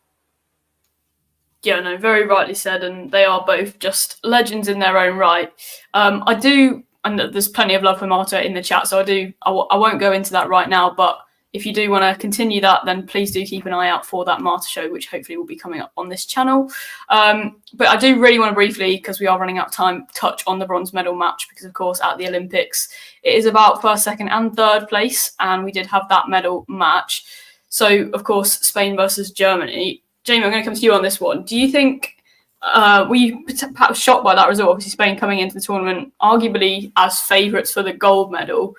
Yeah, no, very rightly said, and they are both just legends in their own right. I do, and there's plenty of love for Marta in the chat, so I won't go into that right now, but if you do want to continue that, then please do keep an eye out for that Marta show, which hopefully will be coming up on this channel. But I do really want to briefly, because we are running out of time, touch on the bronze medal match, because of course at the Olympics it is about first, second and third place, and we did have that medal match. So of course Spain versus Germany. Jamie, I'm going to come to you on this one. Do you think were you perhaps shocked by that result? Obviously Spain coming into the tournament arguably as favourites for the gold medal,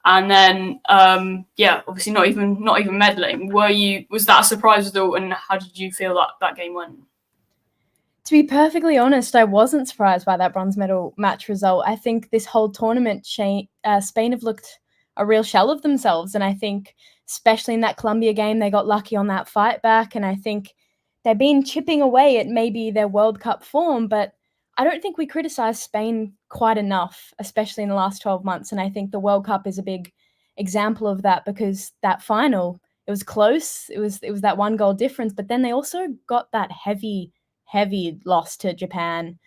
and then obviously not even medaling. Was that a surprise result, and how did you feel that game went? To be perfectly honest, I wasn't surprised by that bronze medal match result. I think this whole tournament, Spain have looked a real shell of themselves, and I think especially in that Colombia game, they got lucky on that fight back, and I think they've been chipping away at maybe their World Cup form, but I don't think we criticise Spain quite enough, especially in the last 12 months. And I think the World Cup is a big example of that, because that final, it was close. It was that 1 goal difference, but then they also got that heavy loss to Japan.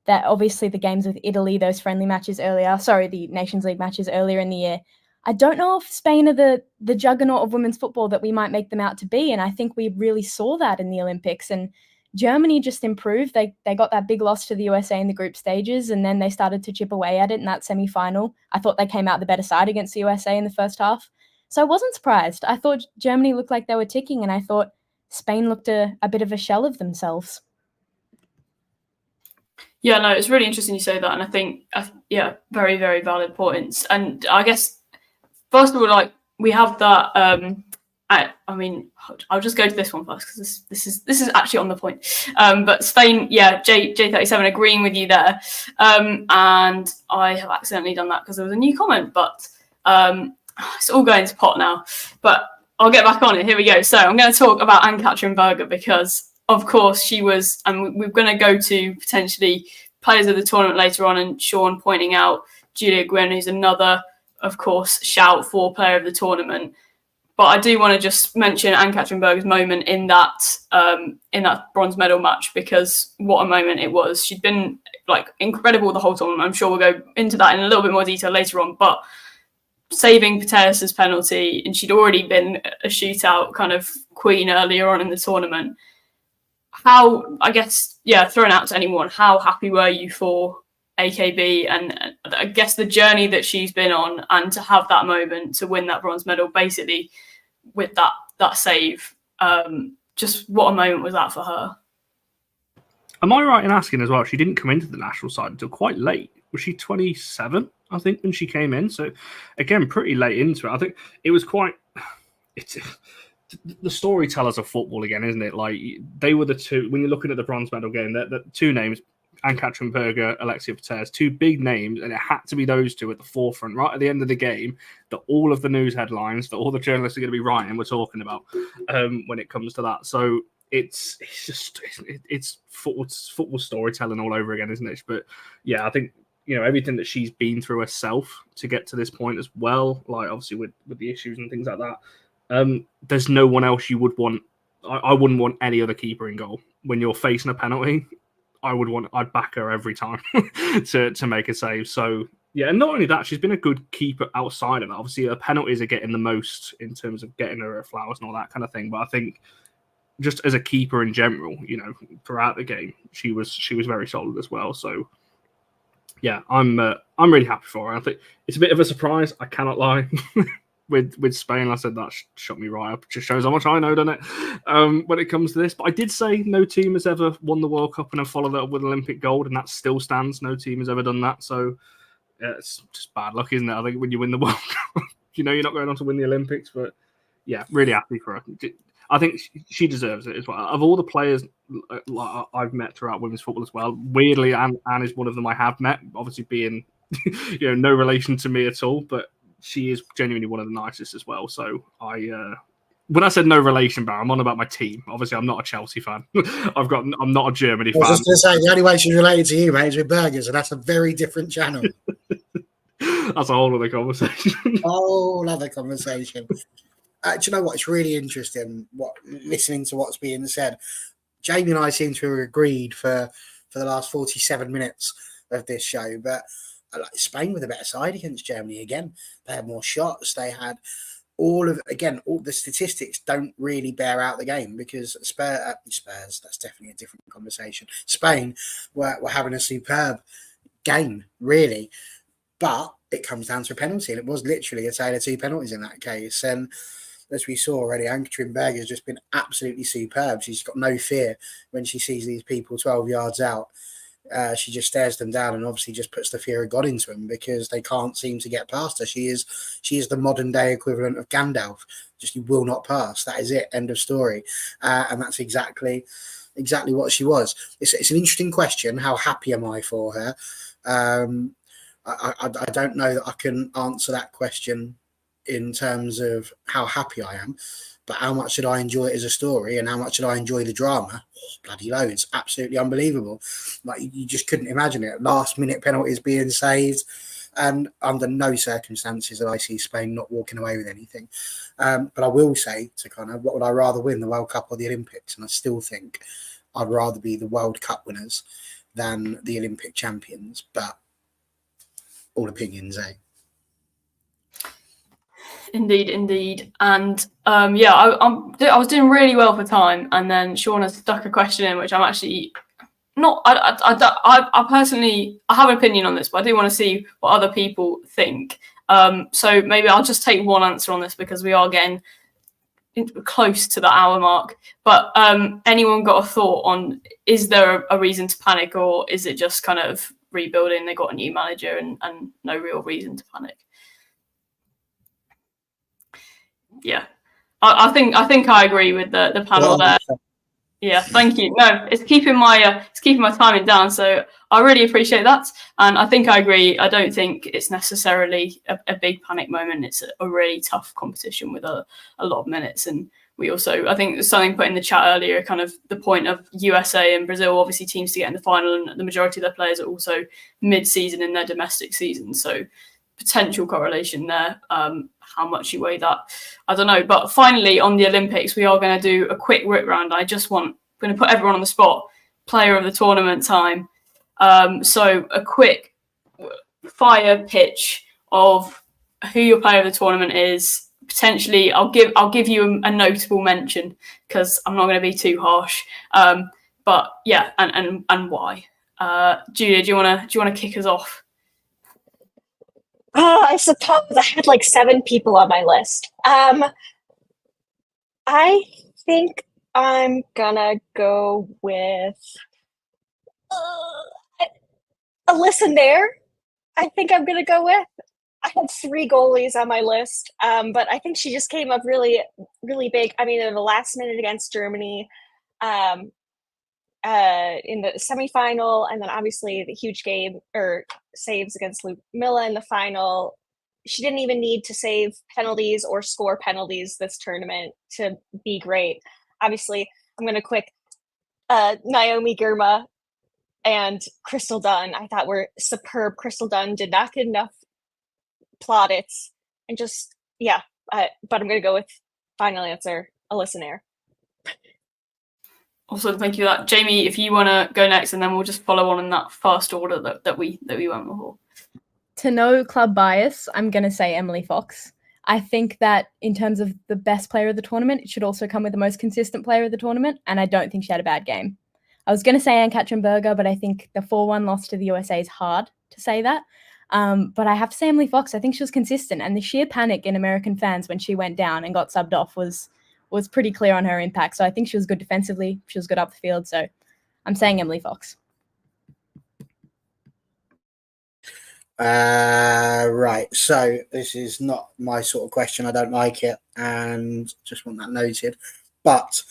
That obviously the games with Italy, those friendly matches the Nations League matches earlier in the year. I don't know if Spain are the juggernaut of women's football that we might make them out to be. And I think we really saw that in the Olympics. And Germany just improved. They got that big loss to the USA in the group stages, and then they started to chip away at it in that semi-final. I thought they came out the better side against the USA in the first half. So I wasn't surprised. I thought Germany looked like they were ticking, and I thought Spain looked a bit of a shell of themselves. Yeah, no, it's really interesting you say that. And I think, very, very valid points. And I guess, first of all, we have that... I mean, I'll just go to this one first, because this is actually on the point. But Spain, J37 agreeing with you there. And I have accidentally done that because there was a new comment, but it's all going to pot now. But I'll get back on it. Here we go. So I'm going to talk about Ann-Katrin Berger, because of course she was, and we're going to go to potentially players of the tournament later on, and Sean pointing out Julia Gwynn, who's another, of course, shout for player of the tournament. But I do want to just mention Ann-Katrin Berger's moment in that bronze medal match, because what a moment it was. She'd been incredible the whole tournament. I'm sure we'll go into that in a little bit more detail later on. But saving Putellas's penalty, and she'd already been a shootout kind of queen earlier on in the tournament. Thrown out to anyone, how happy were you for AKB, and I guess the journey that she's been on, and to have that moment to win that bronze medal basically with that save, just what a moment was that for her? Am I right in asking as well, she didn't come into the national side until quite late? Was she 27, I think, when she came in? So again, pretty late into it. I think it was it's the storytellers of football again, isn't it? They were the two, when you're looking at the bronze medal game, the two names, Ann-Katrin Berger, Alexia Putellas, two big names, and it had to be those two at the forefront, right at the end of the game, that all of the news headlines, that all the journalists are going to be writing, we're talking about when it comes to that. So it's football storytelling all over again, isn't it? But yeah, I think, everything that she's been through herself to get to this point as well, obviously with the issues and things like that, there's no one else you would want. I wouldn't want any other keeper in goal when you're facing a penalty. I'd back her every time to make a save. So yeah, and not only that, she's been a good keeper outside of that. Obviously, her penalties are getting the most in terms of getting her flowers and all that kind of thing. But I think just as a keeper in general, throughout the game, she was very solid as well. So yeah, I'm really happy for her. I think it's a bit of a surprise, I cannot lie. With Spain, I said that shot me right up. It just shows how much I know, doesn't it? When it comes to this. But I did say no team has ever won the World Cup and then followed that up with Olympic gold, and that still stands. No team has ever done that. So yeah, it's just bad luck, isn't it? I think when you win the World Cup, you're not going on to win the Olympics. But yeah, really happy for her. I think she deserves it as well. Of all the players I've met throughout women's football as well, weirdly, Anne is one of them I have met, obviously being no relation to me at all, but she is genuinely one of the nicest as well. So when I said no relation, Bar, I'm on about my team. Obviously, I'm not a Chelsea fan. I'm not a Germany fan. I was just going to say, the only way she's related to you, mate, is with burgers, and that's a very different channel. That's a whole other conversation. Whole other conversation. Do you know what? It's really interesting listening to what's being said. Jamie and I seem to have agreed for the last 47 minutes of this show, but Spain with a better side against Germany again. They had more shots. They had all the statistics don't really bear out the game, because Spurs, that's definitely a different conversation. Spain were having a superb game, really, but it comes down to a penalty, and it was literally a tale of two penalties in that case. And as we saw already, Anke Berg has just been absolutely superb. She's got no fear when she sees these people 12 yards out. She just stares them down and obviously just puts the fear of God into them, because they can't seem to get past her. She is the modern day equivalent of Gandalf. Just, you will not pass. That is it. End of story. And that's exactly what she was. It's an interesting question. How happy am I for her? I don't know that I can answer that question in terms of how happy I am, but how much did I enjoy it as a story, and how much did I enjoy the drama? Oh, bloody loads. Absolutely unbelievable. Like, you just couldn't imagine it. Last minute penalties being saved, and under no circumstances did I see Spain not walking away with anything. But I will say, to kind of, what would I rather win, the World Cup or the Olympics? And I still think I'd rather be the World Cup winners than the Olympic champions, but all opinions, eh? Indeed. And I was doing really well for time, and then Shauna stuck a question in, which I'm actually not. I personally, I have an opinion on this, but I do want to see what other people think. So maybe I'll just take one answer on this, because we are getting close to the hour mark. But anyone got a thought on, is there a reason to panic, or is it just kind of rebuilding? They got a new manager and no real reason to panic. Yeah, I think I agree with the panel there. Yeah, thank you. No, it's keeping my timing down, so I really appreciate that. And I think I agree. I don't think it's necessarily a big panic moment. It's a really tough competition with a lot of minutes. And we also, I think there's something put in the chat earlier, kind of the point of USA and Brazil, obviously teams to get in the final, and the majority of their players are also mid-season in their domestic season. So potential correlation there. How much you weigh that, I don't know. But finally, on the Olympics, we are going to do a quick whip round. I'm going to put everyone on the spot. Player of the tournament time. So a quick fire pitch of who your player of the tournament is. Potentially, I'll give you a notable mention, because I'm not going to be too harsh. But yeah, and why? Julia, do you want to kick us off? I suppose I had like 7 people on my list. I think I'm gonna go with Alyssa Nair. I think I'm gonna go with. I had 3 goalies on my list, but I think she just came up really, really big. I mean, in the last minute against Germany, in the semifinal, and then obviously the huge game or saves against Ludmilla in the final. She didn't even need to save penalties or score penalties this tournament to be great. Obviously, I'm going to quick Naomi Girma and Crystal Dunn. I thought were superb. Crystal Dunn did not get enough plaudits, and just but I'm going to go with final answer, Alyssa Nair. Also, thank you for that. Jamie, if you want to go next, and then we'll just follow on in that fast order that we went before. To no club bias, I'm going to say Emily Fox. I think that in terms of the best player of the tournament, it should also come with the most consistent player of the tournament, and I don't think she had a bad game. I was going to say Anke Berg, but I think the 4-1 loss to the USA is hard to say that. But I have to say Emily Fox. I think she was consistent, and the sheer panic in American fans when she went down and got subbed off was pretty clear on her impact. So I think she was good defensively. She was good up the field. So I'm saying Emily Fox. Right. So this is not my sort of question. I don't like it, and just want that noted. But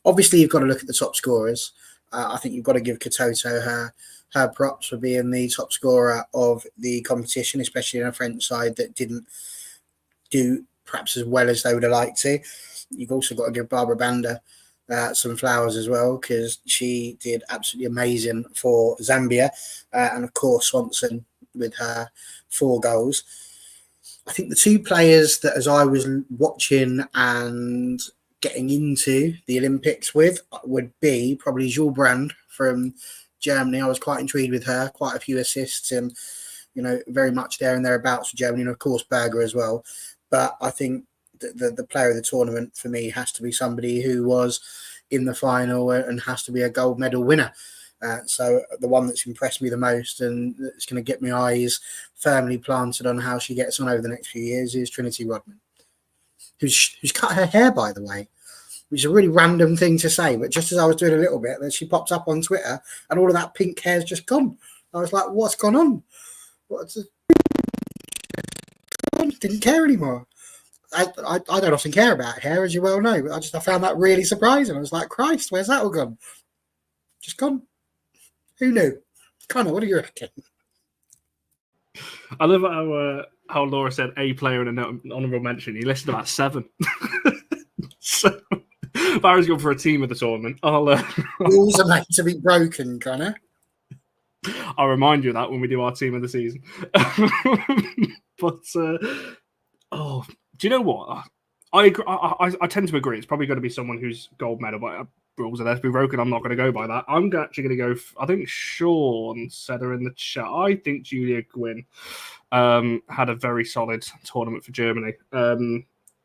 obviously, you've got to look at the top scorers. I think you've got to give Katoto her props for being the top scorer of the competition, especially in a French side that didn't do perhaps as well as they would have liked to. You've also got to give Barbara Banda some flowers as well, because she did absolutely amazing for Zambia. And of course, Swanson with her 4 goals. I think the 2 players that, as I was watching and getting into the Olympics with, would be probably Jules Brand from Germany. I was quite intrigued with her, quite a few assists, and very much there and thereabouts for Germany, and of course Berger as well. But I think the player of the tournament for me has to be somebody who was in the final and has to be a gold medal winner. So the one that's impressed me the most and that's going to get my eyes firmly planted on how she gets on over the next few years is Trinity Rodman, who's cut her hair, by the way, which is a really random thing to say. But just as I was doing a little bit, then she pops up on Twitter and all of that pink hair's just gone. I was like, what's gone on? Didn't care anymore. I don't often care about hair, as you well know, but I found that really surprising. I was like, Christ, where's that all gone? Just gone. Who knew? Connor, what do you reckon? I love how Laura said a player and an honourable mention. He listed about 7. So, if I was going for a team of the tournament, Rules are meant to be broken, Connor. I'll remind you of that when we do our team of the season. But, do you know what? I agree, I tend to agree. It's probably going to be someone who's gold medal, but rules are there to be broken. I'm not going to go by that. I'm actually going to go. I think Sean said her in the chat. I think Julia Gwynn had a very solid tournament for Germany.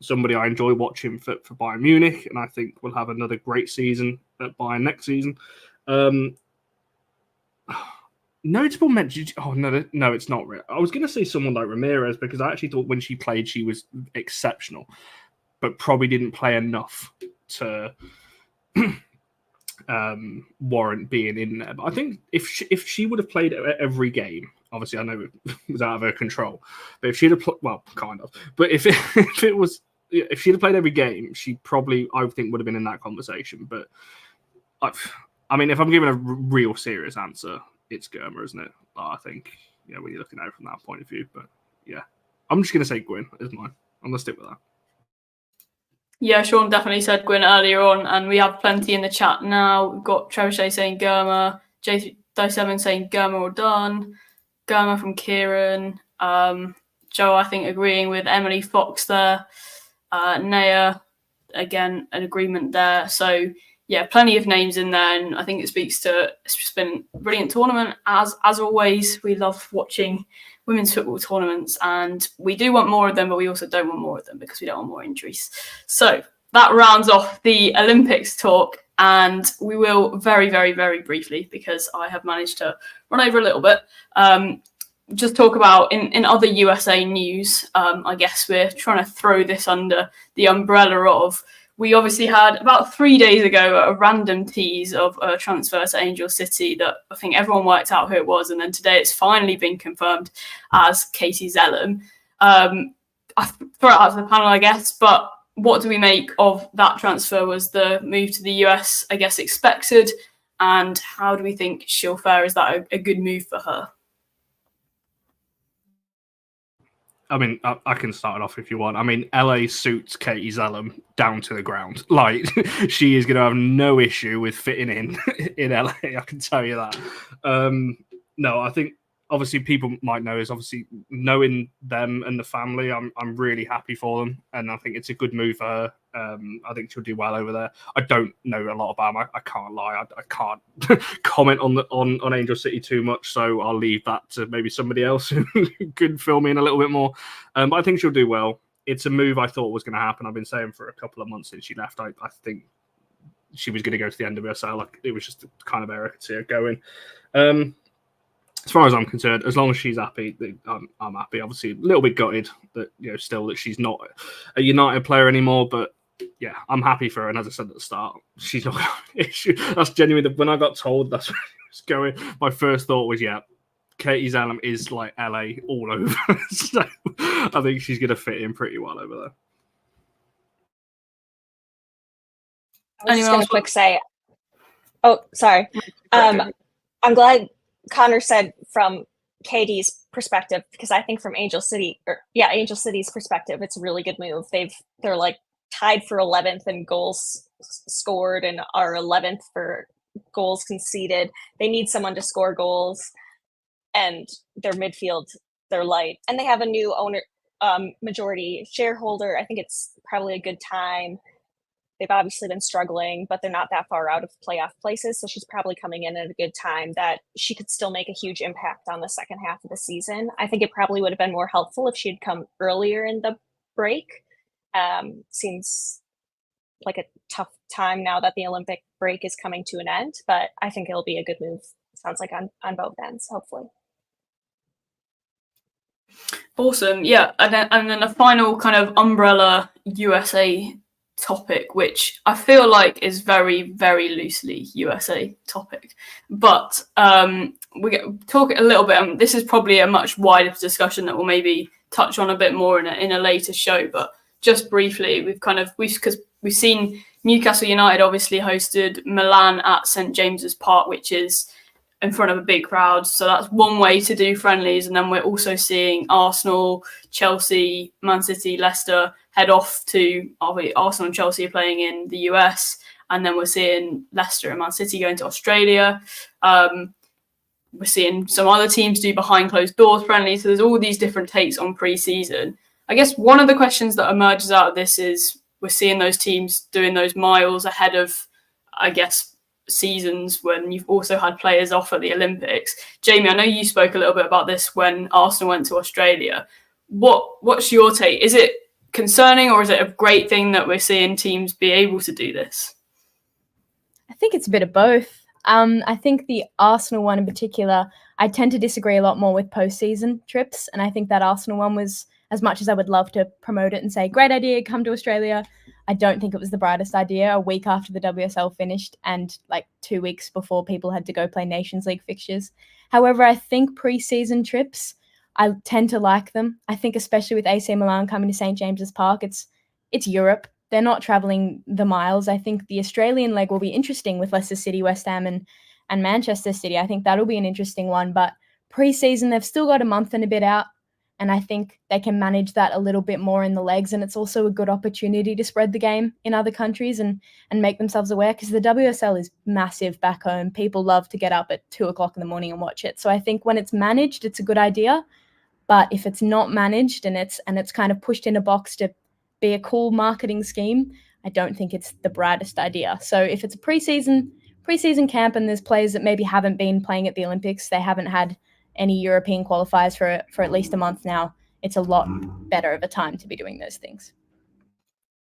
Somebody I enjoy watching for Bayern Munich, and I think will have another great season at Bayern next season. Notable mention. Oh no, it's not. I was going to say someone like Ramirez because I actually thought when she played she was exceptional, but probably didn't play enough to warrant being in there. But I think if she would have played every game, obviously I know it was out of her control, but if she'd have kind of. But if she'd have played every game, she probably I think would have been in that conversation. But I mean, if I'm giving a real serious answer, it's Germa, isn't it? I think, when you're looking at it from that point of view. But yeah, I'm just going to say Gwyn is mine. I'm going to stick with that. Yeah, Sean definitely said Gwyn earlier on, and we have plenty in the chat now. We've got Trebuchet saying Germa, J7 saying Germa or done, Germa from Kieran, Joe, I think, agreeing with Emily Fox there, Naya, again, an agreement there. So, yeah, plenty of names in there, and I think it speaks to it's just been a brilliant tournament. As always, we love watching women's football tournaments, and we do want more of them, but we also don't want more of them because we don't want more injuries. So that rounds off the Olympics talk, and we will very, very, very briefly, because I have managed to run over a little bit, just talk about in other USA news. I guess we're trying to throw this under the umbrella of, we obviously had about 3 days ago a random tease of a transfer to Angel City that I think everyone worked out who it was, and then today it's finally been confirmed as Katie Zellum. I throw it out to the panel, I guess, but what do we make of that transfer? Was the move to the US, I guess, expected? And how do we think she'll fare? Is that a good move for her? I mean, I can start it off if you want. I mean, LA suits Katie Zellum down to the ground. Like, she is going to have no issue with fitting in LA. I can tell you that. No, I think obviously people might know is obviously knowing them and the family. I'm really happy for them, and I think it's a good move for her. I think she'll do well over there. I don't know a lot about them. I can't lie. I can't comment on Angel City too much, so I'll leave that to maybe somebody else who could fill me in a little bit more. But I think she'll do well. It's a move I thought was going to happen. I've been saying for a couple of months since she left. I think she was going to go to the end of her sale. Like, it was just the kind of area I could see her going. As far as I'm concerned, as long as she's happy, I'm happy. Obviously, a little bit gutted that still that she's not a United player anymore. But yeah, I'm happy for her. And as I said at the start, she's not got an issue. That's genuinely when I got told that's where it was going. My first thought was, yeah, Katie Zellum is like LA all over. So I think she's going to fit in pretty well over there. I was just going to quick say, oh, sorry. I'm glad Connor said from Katie's perspective, because I think from Angel City's perspective, it's a really good move. They're like tied for 11th in goals scored and are 11th for goals conceded. They need someone to score goals, and their midfield, they're light, and they have a new owner, majority shareholder. I think it's probably a good time. They've obviously been struggling, but they're not that far out of playoff places. So she's probably coming in at a good time that she could still make a huge impact on the second half of the season. I think it probably would have been more helpful if she had come earlier in the break. Seems like a tough time now that the Olympic break is coming to an end, but I think it'll be a good move. Sounds like on both ends, hopefully. Awesome. Yeah. And then a final kind of umbrella USA topic, which I feel like is very, very loosely USA topic. But we talk a little bit. This is probably a much wider discussion that we'll maybe touch on a bit more in a later show. But just briefly, because we've seen Newcastle United obviously hosted Milan at St James's Park, which is in front of a big crowd. So that's one way to do friendlies. And then we're also seeing Arsenal, Chelsea, Man City, Leicester head off to Arsenal and Chelsea are playing in the US. And then we're seeing Leicester and Man City going to Australia. We're seeing some other teams do behind closed doors friendlies. So there's all these different takes on pre-season. I guess one of the questions that emerges out of this is we're seeing those teams doing those miles ahead of, I guess, seasons when you've also had players off at the Olympics. Jamie, I know you spoke a little bit about this when Arsenal went to Australia. What's your take? Is it concerning or is it a great thing that we're seeing teams be able to do this? I think it's a bit of both. I think the Arsenal one in particular, I tend to disagree a lot more with postseason trips. And I think that Arsenal one was, as much as I would love to promote it and say, great idea, come to Australia, I don't think it was the brightest idea a week after the WSL finished and like 2 weeks before people had to go play Nations League fixtures. However, I think pre-season trips, I tend to like them. I think especially with AC Milan coming to St James's Park, it's Europe. They're not travelling the miles. I think the Australian leg will be interesting with Leicester City, West Ham and Manchester City. I think that'll be an interesting one. But pre-season, they've still got a month and a bit out. And I think they can manage that a little bit more in the legs. And it's also a good opportunity to spread the game in other countries and make themselves aware, because the WSL is massive back home. People love to get up at 2:00 in the morning and watch it. So I think when it's managed, it's a good idea. But if it's not managed and it's kind of pushed in a box to be a cool marketing scheme, I don't think it's the brightest idea. So if it's a preseason camp and there's players that maybe haven't been playing at the Olympics, they haven't had any European qualifiers for at least a month now, it's a lot better of a time to be doing those things.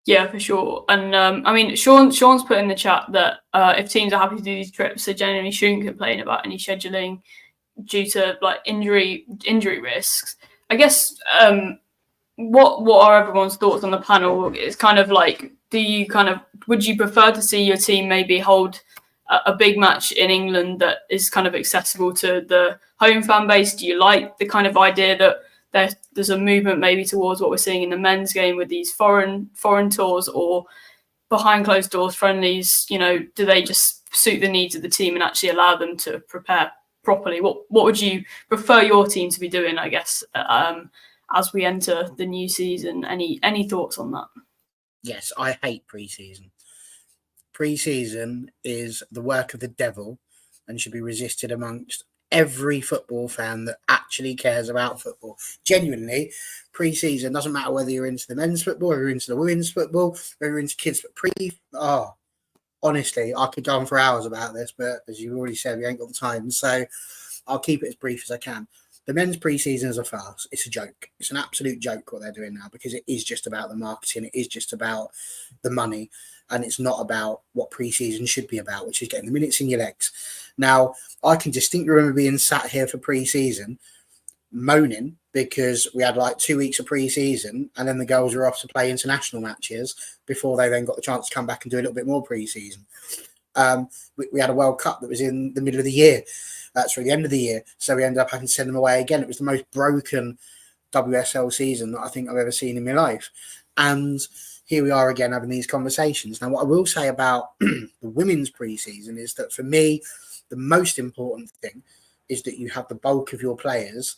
Yeah, for sure. And I mean, Sean's put in the chat that if teams are happy to do these trips, they generally shouldn't complain about any scheduling due to like injury risks. I guess what are everyone's thoughts on the panel? It's kind of like, would you prefer to see your team maybe hold a big match in England that is kind of accessible to the home fan base? Do you like the kind of idea that there's a movement maybe towards what we're seeing in the men's game with these foreign tours or behind closed doors friendlies? You know, do they just suit the needs of the team and actually allow them to prepare properly? What would you prefer your team to be doing, I guess, as we enter the new season? Any thoughts on that? Yes, I hate pre-season. Pre-season is the work of the devil and should be resisted amongst every football fan that actually cares about football. Genuinely, pre-season doesn't matter whether you're into the men's football, or you're into the women's football, or you're into kids, but honestly, I could go on for hours about this, but as you already said, we ain't got the time, so I'll keep it as brief as I can. The men's pre-season is a farce. It's a joke. It's an absolute joke what they're doing now, because it is just about the marketing. It is just about the money. And it's not about what pre-season should be about, which is getting the minutes in your legs. Now, I can distinctly remember being sat here for pre-season moaning because we had like 2 weeks of pre-season and then the girls were off to play international matches before they then got the chance to come back and do a little bit more pre-season. We had a World Cup that was in the middle of the year. That's for the end of the year. So we ended up having to send them away again. It was the most broken WSL season that I think I've ever seen in my life. And here we are again having these conversations. Now, what I will say about the women's pre-season is that for me, the most important thing is that you have the bulk of your players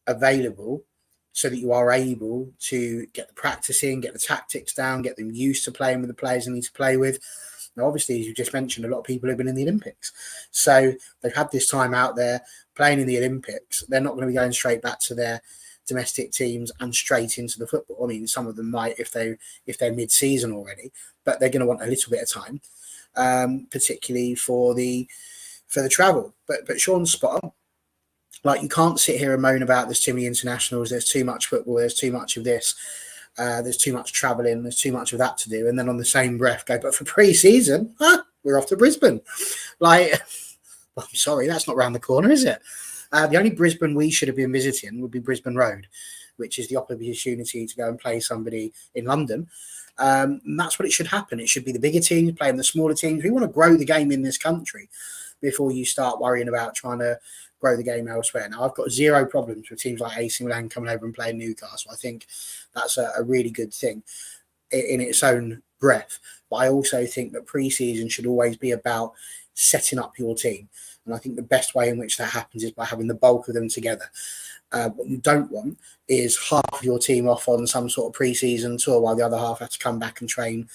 available so that you are able to get the practice in, get the tactics down, get them used to playing with the players they need to play with. Now, obviously, as you just mentioned, a lot of people have been in the Olympics. So they've had this time out there playing in the Olympics. They're not going to be going straight back to their domestic teams and straight into the football. I mean, some of them might if they're mid-season already, but they're going to want a little bit of time, particularly for the travel. But Sean's spot on. Like, you can't sit here and moan about there's too many internationals, there's too much football, there's too much of this. There's too much travelling. There's too much of that to do. And then on the same breath go, but for pre-season, we're off to Brisbane. Like, well, I'm sorry, that's not around the corner, is it? The only Brisbane we should have been visiting would be Brisbane Road, which is the opportunity to go and play somebody in London. And that's what it should happen. It should be the bigger teams playing the smaller teams. We want to grow the game in this country before you start worrying about trying to grow the game elsewhere. Now, I've got zero problems with teams like AC Milan coming over and playing Newcastle. I think that's a really good thing in its own breath. But I also think that pre-season should always be about setting up your team. And I think the best way in which that happens is by having the bulk of them together. What you don't want is half of your team off on some sort of pre-season tour while the other half have to come back and train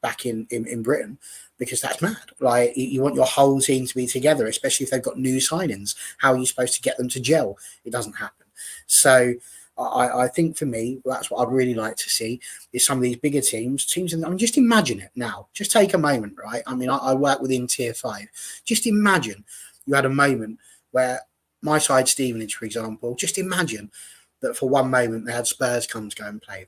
back in Britain, because that's mad. Like, you want your whole team to be together, especially if they've got new signings. How are you supposed to get them to gel? It doesn't happen. So I think for me, that's what I'd really like to see is some of these bigger teams. I mean, just imagine it now. Just take a moment, right? I mean, I work within Tier 5. Just imagine you had a moment where my side, Stevenage, for example, just imagine that for one moment they had Spurs come to go and play.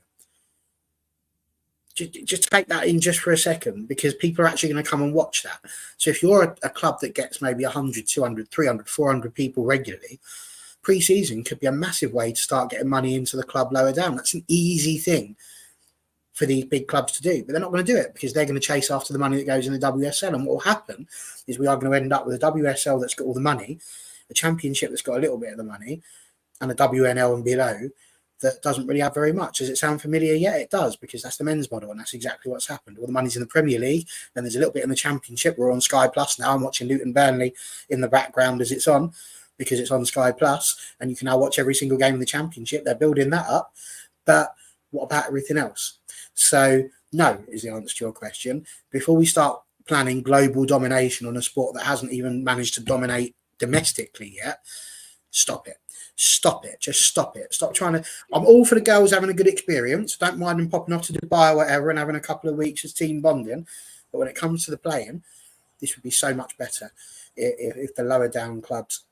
Just take that in just for a second, because people are actually going to come and watch that. So if you're a club that gets maybe 100, 200, 300, 400 people regularly, pre-season could be a massive way to start getting money into the club lower down. That's an easy thing for these big clubs to do, but they're not going to do it because they're going to chase after the money that goes in the WSL. And what will happen is we are going to end up with a WSL that's got all the money, a championship that's got a little bit of the money, and a WNL and below that doesn't really have very much. Does it sound familiar? Yeah, it does, because that's the men's model, and that's exactly what's happened. All the money's in the Premier League, then there's a little bit in the Championship. We're on Sky Plus now. I'm watching Luton Burnley in the background as it's on, because it's on Sky Plus, and you can now watch every single game in the Championship. They're building that up, but what about everything else? So no is the answer to your question. Before we start planning global domination on a sport that hasn't even managed to dominate domestically yet, stop it. Stop it. Just stop it. Stop trying to... I'm all for the girls having a good experience. Don't mind them popping off to Dubai or whatever and having a couple of weeks as team bonding. But when it comes to the playing, this would be so much better if the lower down clubs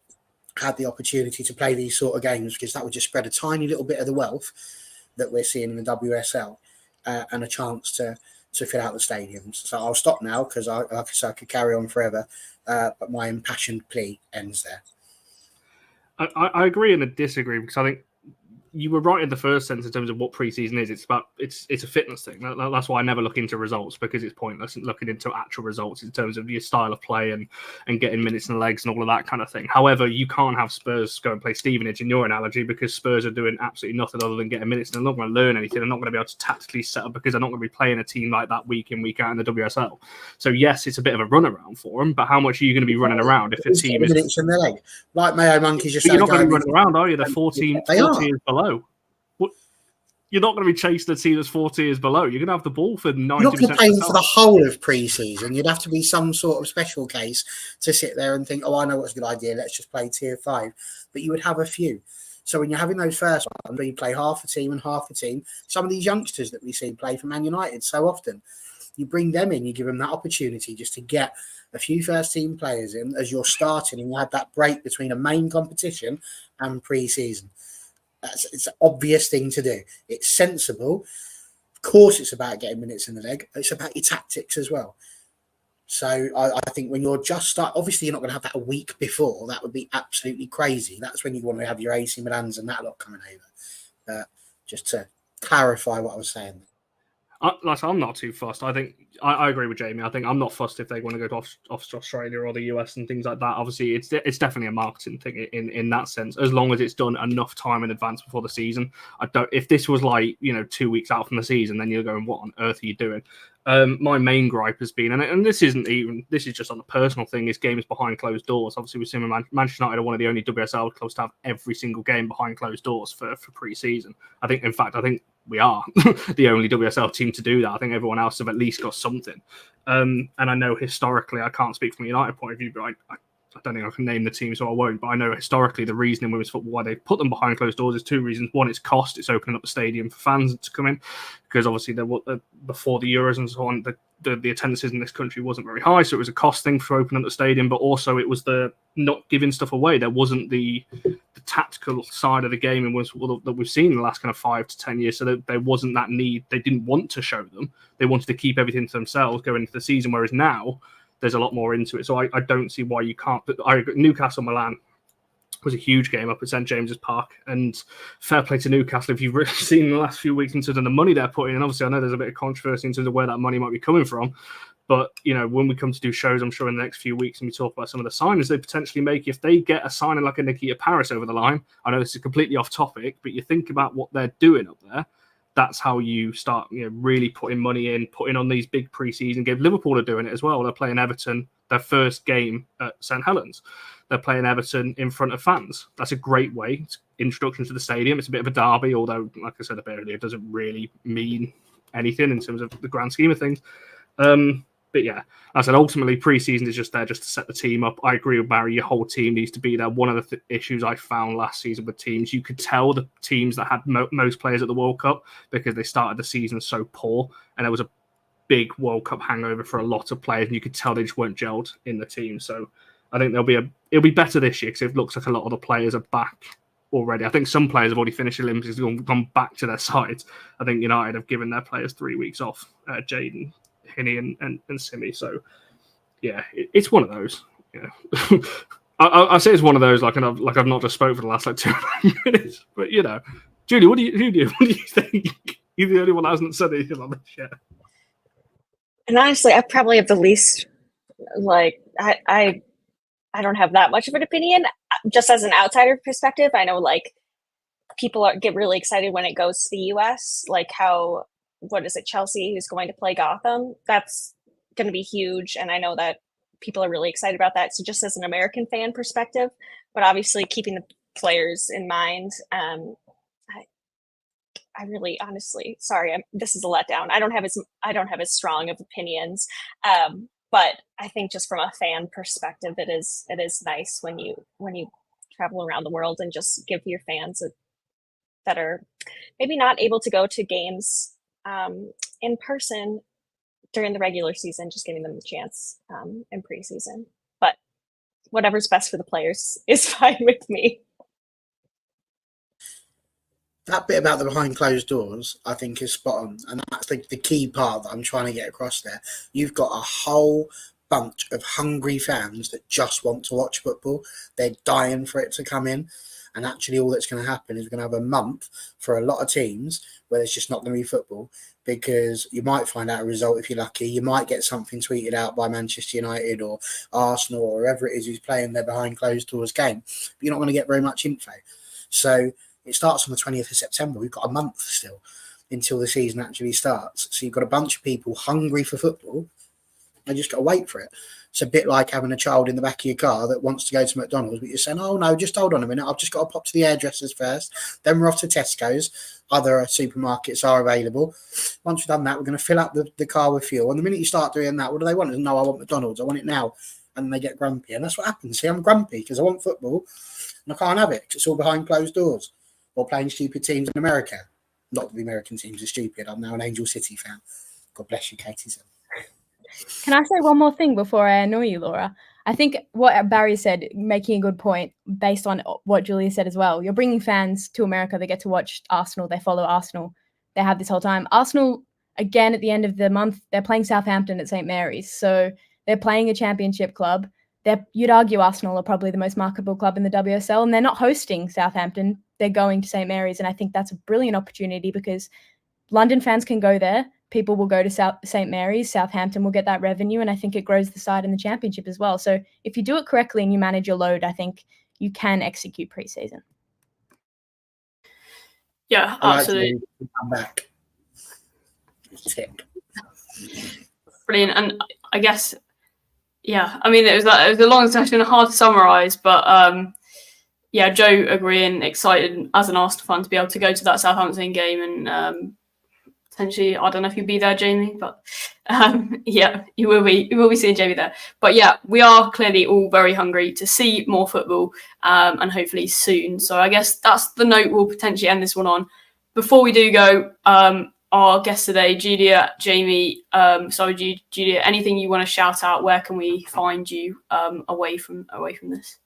had the opportunity to play these sort of games, because that would just spread a tiny little bit of the wealth that we're seeing in the WSL and a chance to fill out the stadiums. So I'll stop now, because I could carry on forever, but my impassioned plea ends there. I agree and I disagree, because I think you were right in the first sense in terms of what preseason is. It's a fitness thing. That's why I never look into results, because it's pointless looking into actual results in terms of your style of play and getting minutes in the legs and all of that kind of thing. However, you can't have Spurs go and play Stevenage in your analogy, because Spurs are doing absolutely nothing other than getting minutes, and they're not going to learn anything. They're not going to be able to tactically set up, because they're not going to be playing a team like that week in, week out in the WSL. So yes, it's a bit of a runaround for them, but how much are you going to be running around if a team is minutes in their leg? Like Mayo Monkeys just you're not going to be running around, are you? They're 14 years below. You're not going to be chasing a team that's 40 years below. You're going to have the ball for 90%. You're not going to play for the whole of pre-season. You'd have to be some sort of special case to sit there and think, oh, I know what's a good idea. Let's just play Tier 5. But you would have a few. So when you're having those first ones where you play half a team and half a team, some of these youngsters that we see play for Man United so often, you bring them in, you give them that opportunity just to get a few first team players in as you're starting, and you have that break between a main competition and pre-season. It's an obvious thing to do. It's sensible. Of course, it's about getting minutes in the leg. It's about your tactics as well. So I think when you're just obviously you're not going to have that a week before. That would be absolutely crazy. That's when you want to have your AC Milans and that lot coming over. Just to clarify what I was saying. I'm not too fussed. I think I agree with Jamie. I think I'm not fussed if they want to go to Australia or the US and things like that. Obviously, it's definitely a marketing thing in that sense. As long as it's done enough time in advance before the season. If this was 2 weeks out from the season, then you're going, what on earth are you doing? My main gripe has been, and this is just on a personal thing, is games behind closed doors. Obviously, we've seen Manchester United are one of the only WSL clubs to have every single game behind closed doors for pre-season. I think we are the only WSL team to do that. I think everyone else have at least got something. And I know historically, I can't speak from a United point of view, but I don't think I can name the team, so I won't. But I know historically the reason in women's football why they put them behind closed doors is two reasons. One, it's cost. It's opening up the stadium for fans to come in, because obviously before the Euros and so on, the attendances in this country wasn't very high, so it was a cost thing for opening up the stadium, but also it was the not giving stuff away. There wasn't the tactical side of the game that we've seen in the last kind of 5 to 10 years, so there wasn't that need. They didn't want to show them. They wanted to keep everything to themselves going into the season, whereas now there's a lot more into it. So I don't see why you can't. But Newcastle Milan was a huge game up at St James's Park, and fair play to Newcastle if you've really seen in the last few weeks in terms of the money they're putting in. Obviously, I know there's a bit of controversy in terms of where that money might be coming from, but when we come to do shows, I'm sure in the next few weeks, and we talk about some of the signings they potentially make, if they get a signing like a Nikita Paris over the line, I know this is completely off topic, but you think about what they're doing up there. That's how you start, really putting money in, putting on these big preseason games. Liverpool are doing it as well. They're playing Everton, their first game at St Helens. They're playing Everton in front of fans. That's a great way. It's introduction to the stadium. It's a bit of a derby, although, like I said earlier, it doesn't really mean anything in terms of the grand scheme of things. But yeah, as I said, ultimately, preseason is just there just to set the team up. I agree with Barry. Your whole team needs to be there. One of the issues I found last season with teams, you could tell the teams that had most players at the World Cup because they started the season so poor, and there was a big World Cup hangover for a lot of players, and you could tell they just weren't gelled in the team. So I think it'll be better this year because it looks like a lot of the players are back already. I think some players have already finished the Olympics and gone back to their sides. I think United have given their players 3 weeks off, Jaden, Hinney and Simi. So yeah, it's one of those. I say it's one of those like I've not just spoke for the last 2 minutes. But Julie, what do you think? You're the only one that hasn't said anything on this yet. And honestly, I probably have the least I don't have that much of an opinion. Just as an outsider perspective, I know people get really excited when it goes to the US, Chelsea who's going to play Gotham. That's going to be huge. And I know that people are really excited about that. So just as an American fan perspective, but obviously keeping the players in mind, I really, honestly, sorry, this is a letdown. I don't have as strong of opinions. But I think just from a fan perspective, it is nice when you travel around the world and just give your fans that are maybe not able to go to games in person during the regular season, just giving them the chance in preseason. But whatever's best for the players is fine with me. That bit about the behind closed doors, I think, is spot on. And that's the key part that I'm trying to get across there. You've got a whole bunch of hungry fans that just want to watch football. They're dying for it to come in. And actually all that's going to happen is we're going to have a month for a lot of teams where there's just not going to be football, because you might find out a result if you're lucky. You might get something tweeted out by Manchester United or Arsenal or whoever it is who's playing their behind closed doors game. But you're not going to get very much info. So it starts on the 20th of September. We've got a month still until the season actually starts. So you've got a bunch of people hungry for football. They just got to wait for it. It's a bit like having a child in the back of your car that wants to go to McDonald's, but you're saying, oh, no, just hold on a minute. I've just got to pop to the hairdressers first. Then we're off to Tesco's. Other supermarkets are available. Once we've done that, we're going to fill up the car with fuel. And the minute you start doing that, what do they want? No, I want McDonald's. I want it now. And then they get grumpy. And that's what happens. See, I'm grumpy because I want football and I can't have it because it's all behind closed doors. Or playing stupid teams in America. Not that the American teams are stupid. I'm now an Angel City fan. God bless you, Katie. Can I say one more thing before I annoy you, Laura? I think what Barry said, making a good point based on what Julia said as well. You're bringing fans to America. They get to watch Arsenal. They follow Arsenal. They have this whole time. Arsenal, again, at the end of the month, they're playing Southampton at St. Mary's. So they're playing a championship club. You'd argue Arsenal are probably the most marketable club in the WSL, and they're not hosting Southampton. They're going to St. Mary's, and I think that's a brilliant opportunity because London fans can go there. People will go to St. Mary's. Southampton will get that revenue, and I think it grows the side in the championship as well. So if you do it correctly and you manage your load, I think you can execute preseason. Yeah, absolutely. Come back. Brilliant. And I guess, yeah, I mean, it was a long session, hard to summarise, but yeah, Joe agreeing, excited as an Arsenal fan to be able to go to that Southampton game and potentially, I don't know if you'll be there, Jamie, but yeah, you will be seeing Jamie there. But yeah, we are clearly all very hungry to see more football and hopefully soon. So I guess that's the note we'll potentially end this one on. Before we do go, our guests today, Julia, Jamie. Julia, anything you want to shout out? Where can we find you away from this?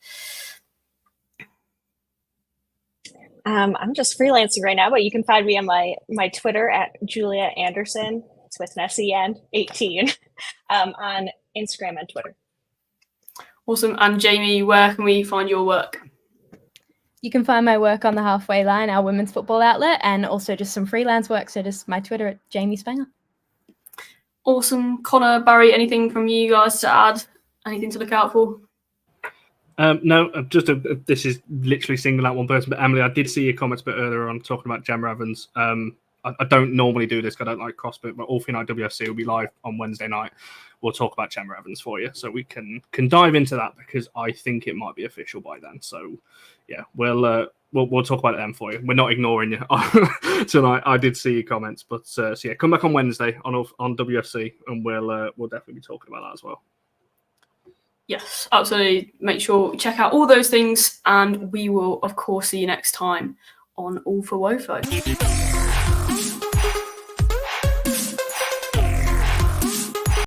I'm just freelancing right now, but you can find me on my Twitter at Julia Anderson. It's with an SEN 18 on Instagram and Twitter. Awesome. And Jamie, where can we find your work? You can find my work on the Halfway Line, our women's football outlet, and also just some freelance work. So just my Twitter at Jamie Spanger. Awesome. Connor, Barry, anything from you guys to add? Anything to look out for? No, this is literally single out one person, but Emily, I did see your comments a bit earlier on talking about Gemma Evans. I don't normally do this because I don't like CrossFit, but All For Night WFC will be live on Wednesday night. We'll talk about Gemma Evans for you, so we can dive into that because I think it might be official by then. So, yeah, we'll talk about it then for you. We're not ignoring you tonight. I did see your comments, but so yeah, come back on Wednesday on WFC, and we'll definitely be talking about that as well. Yes, absolutely. Make sure you check out all those things, and we will, of course, see you next time on All for WOFO.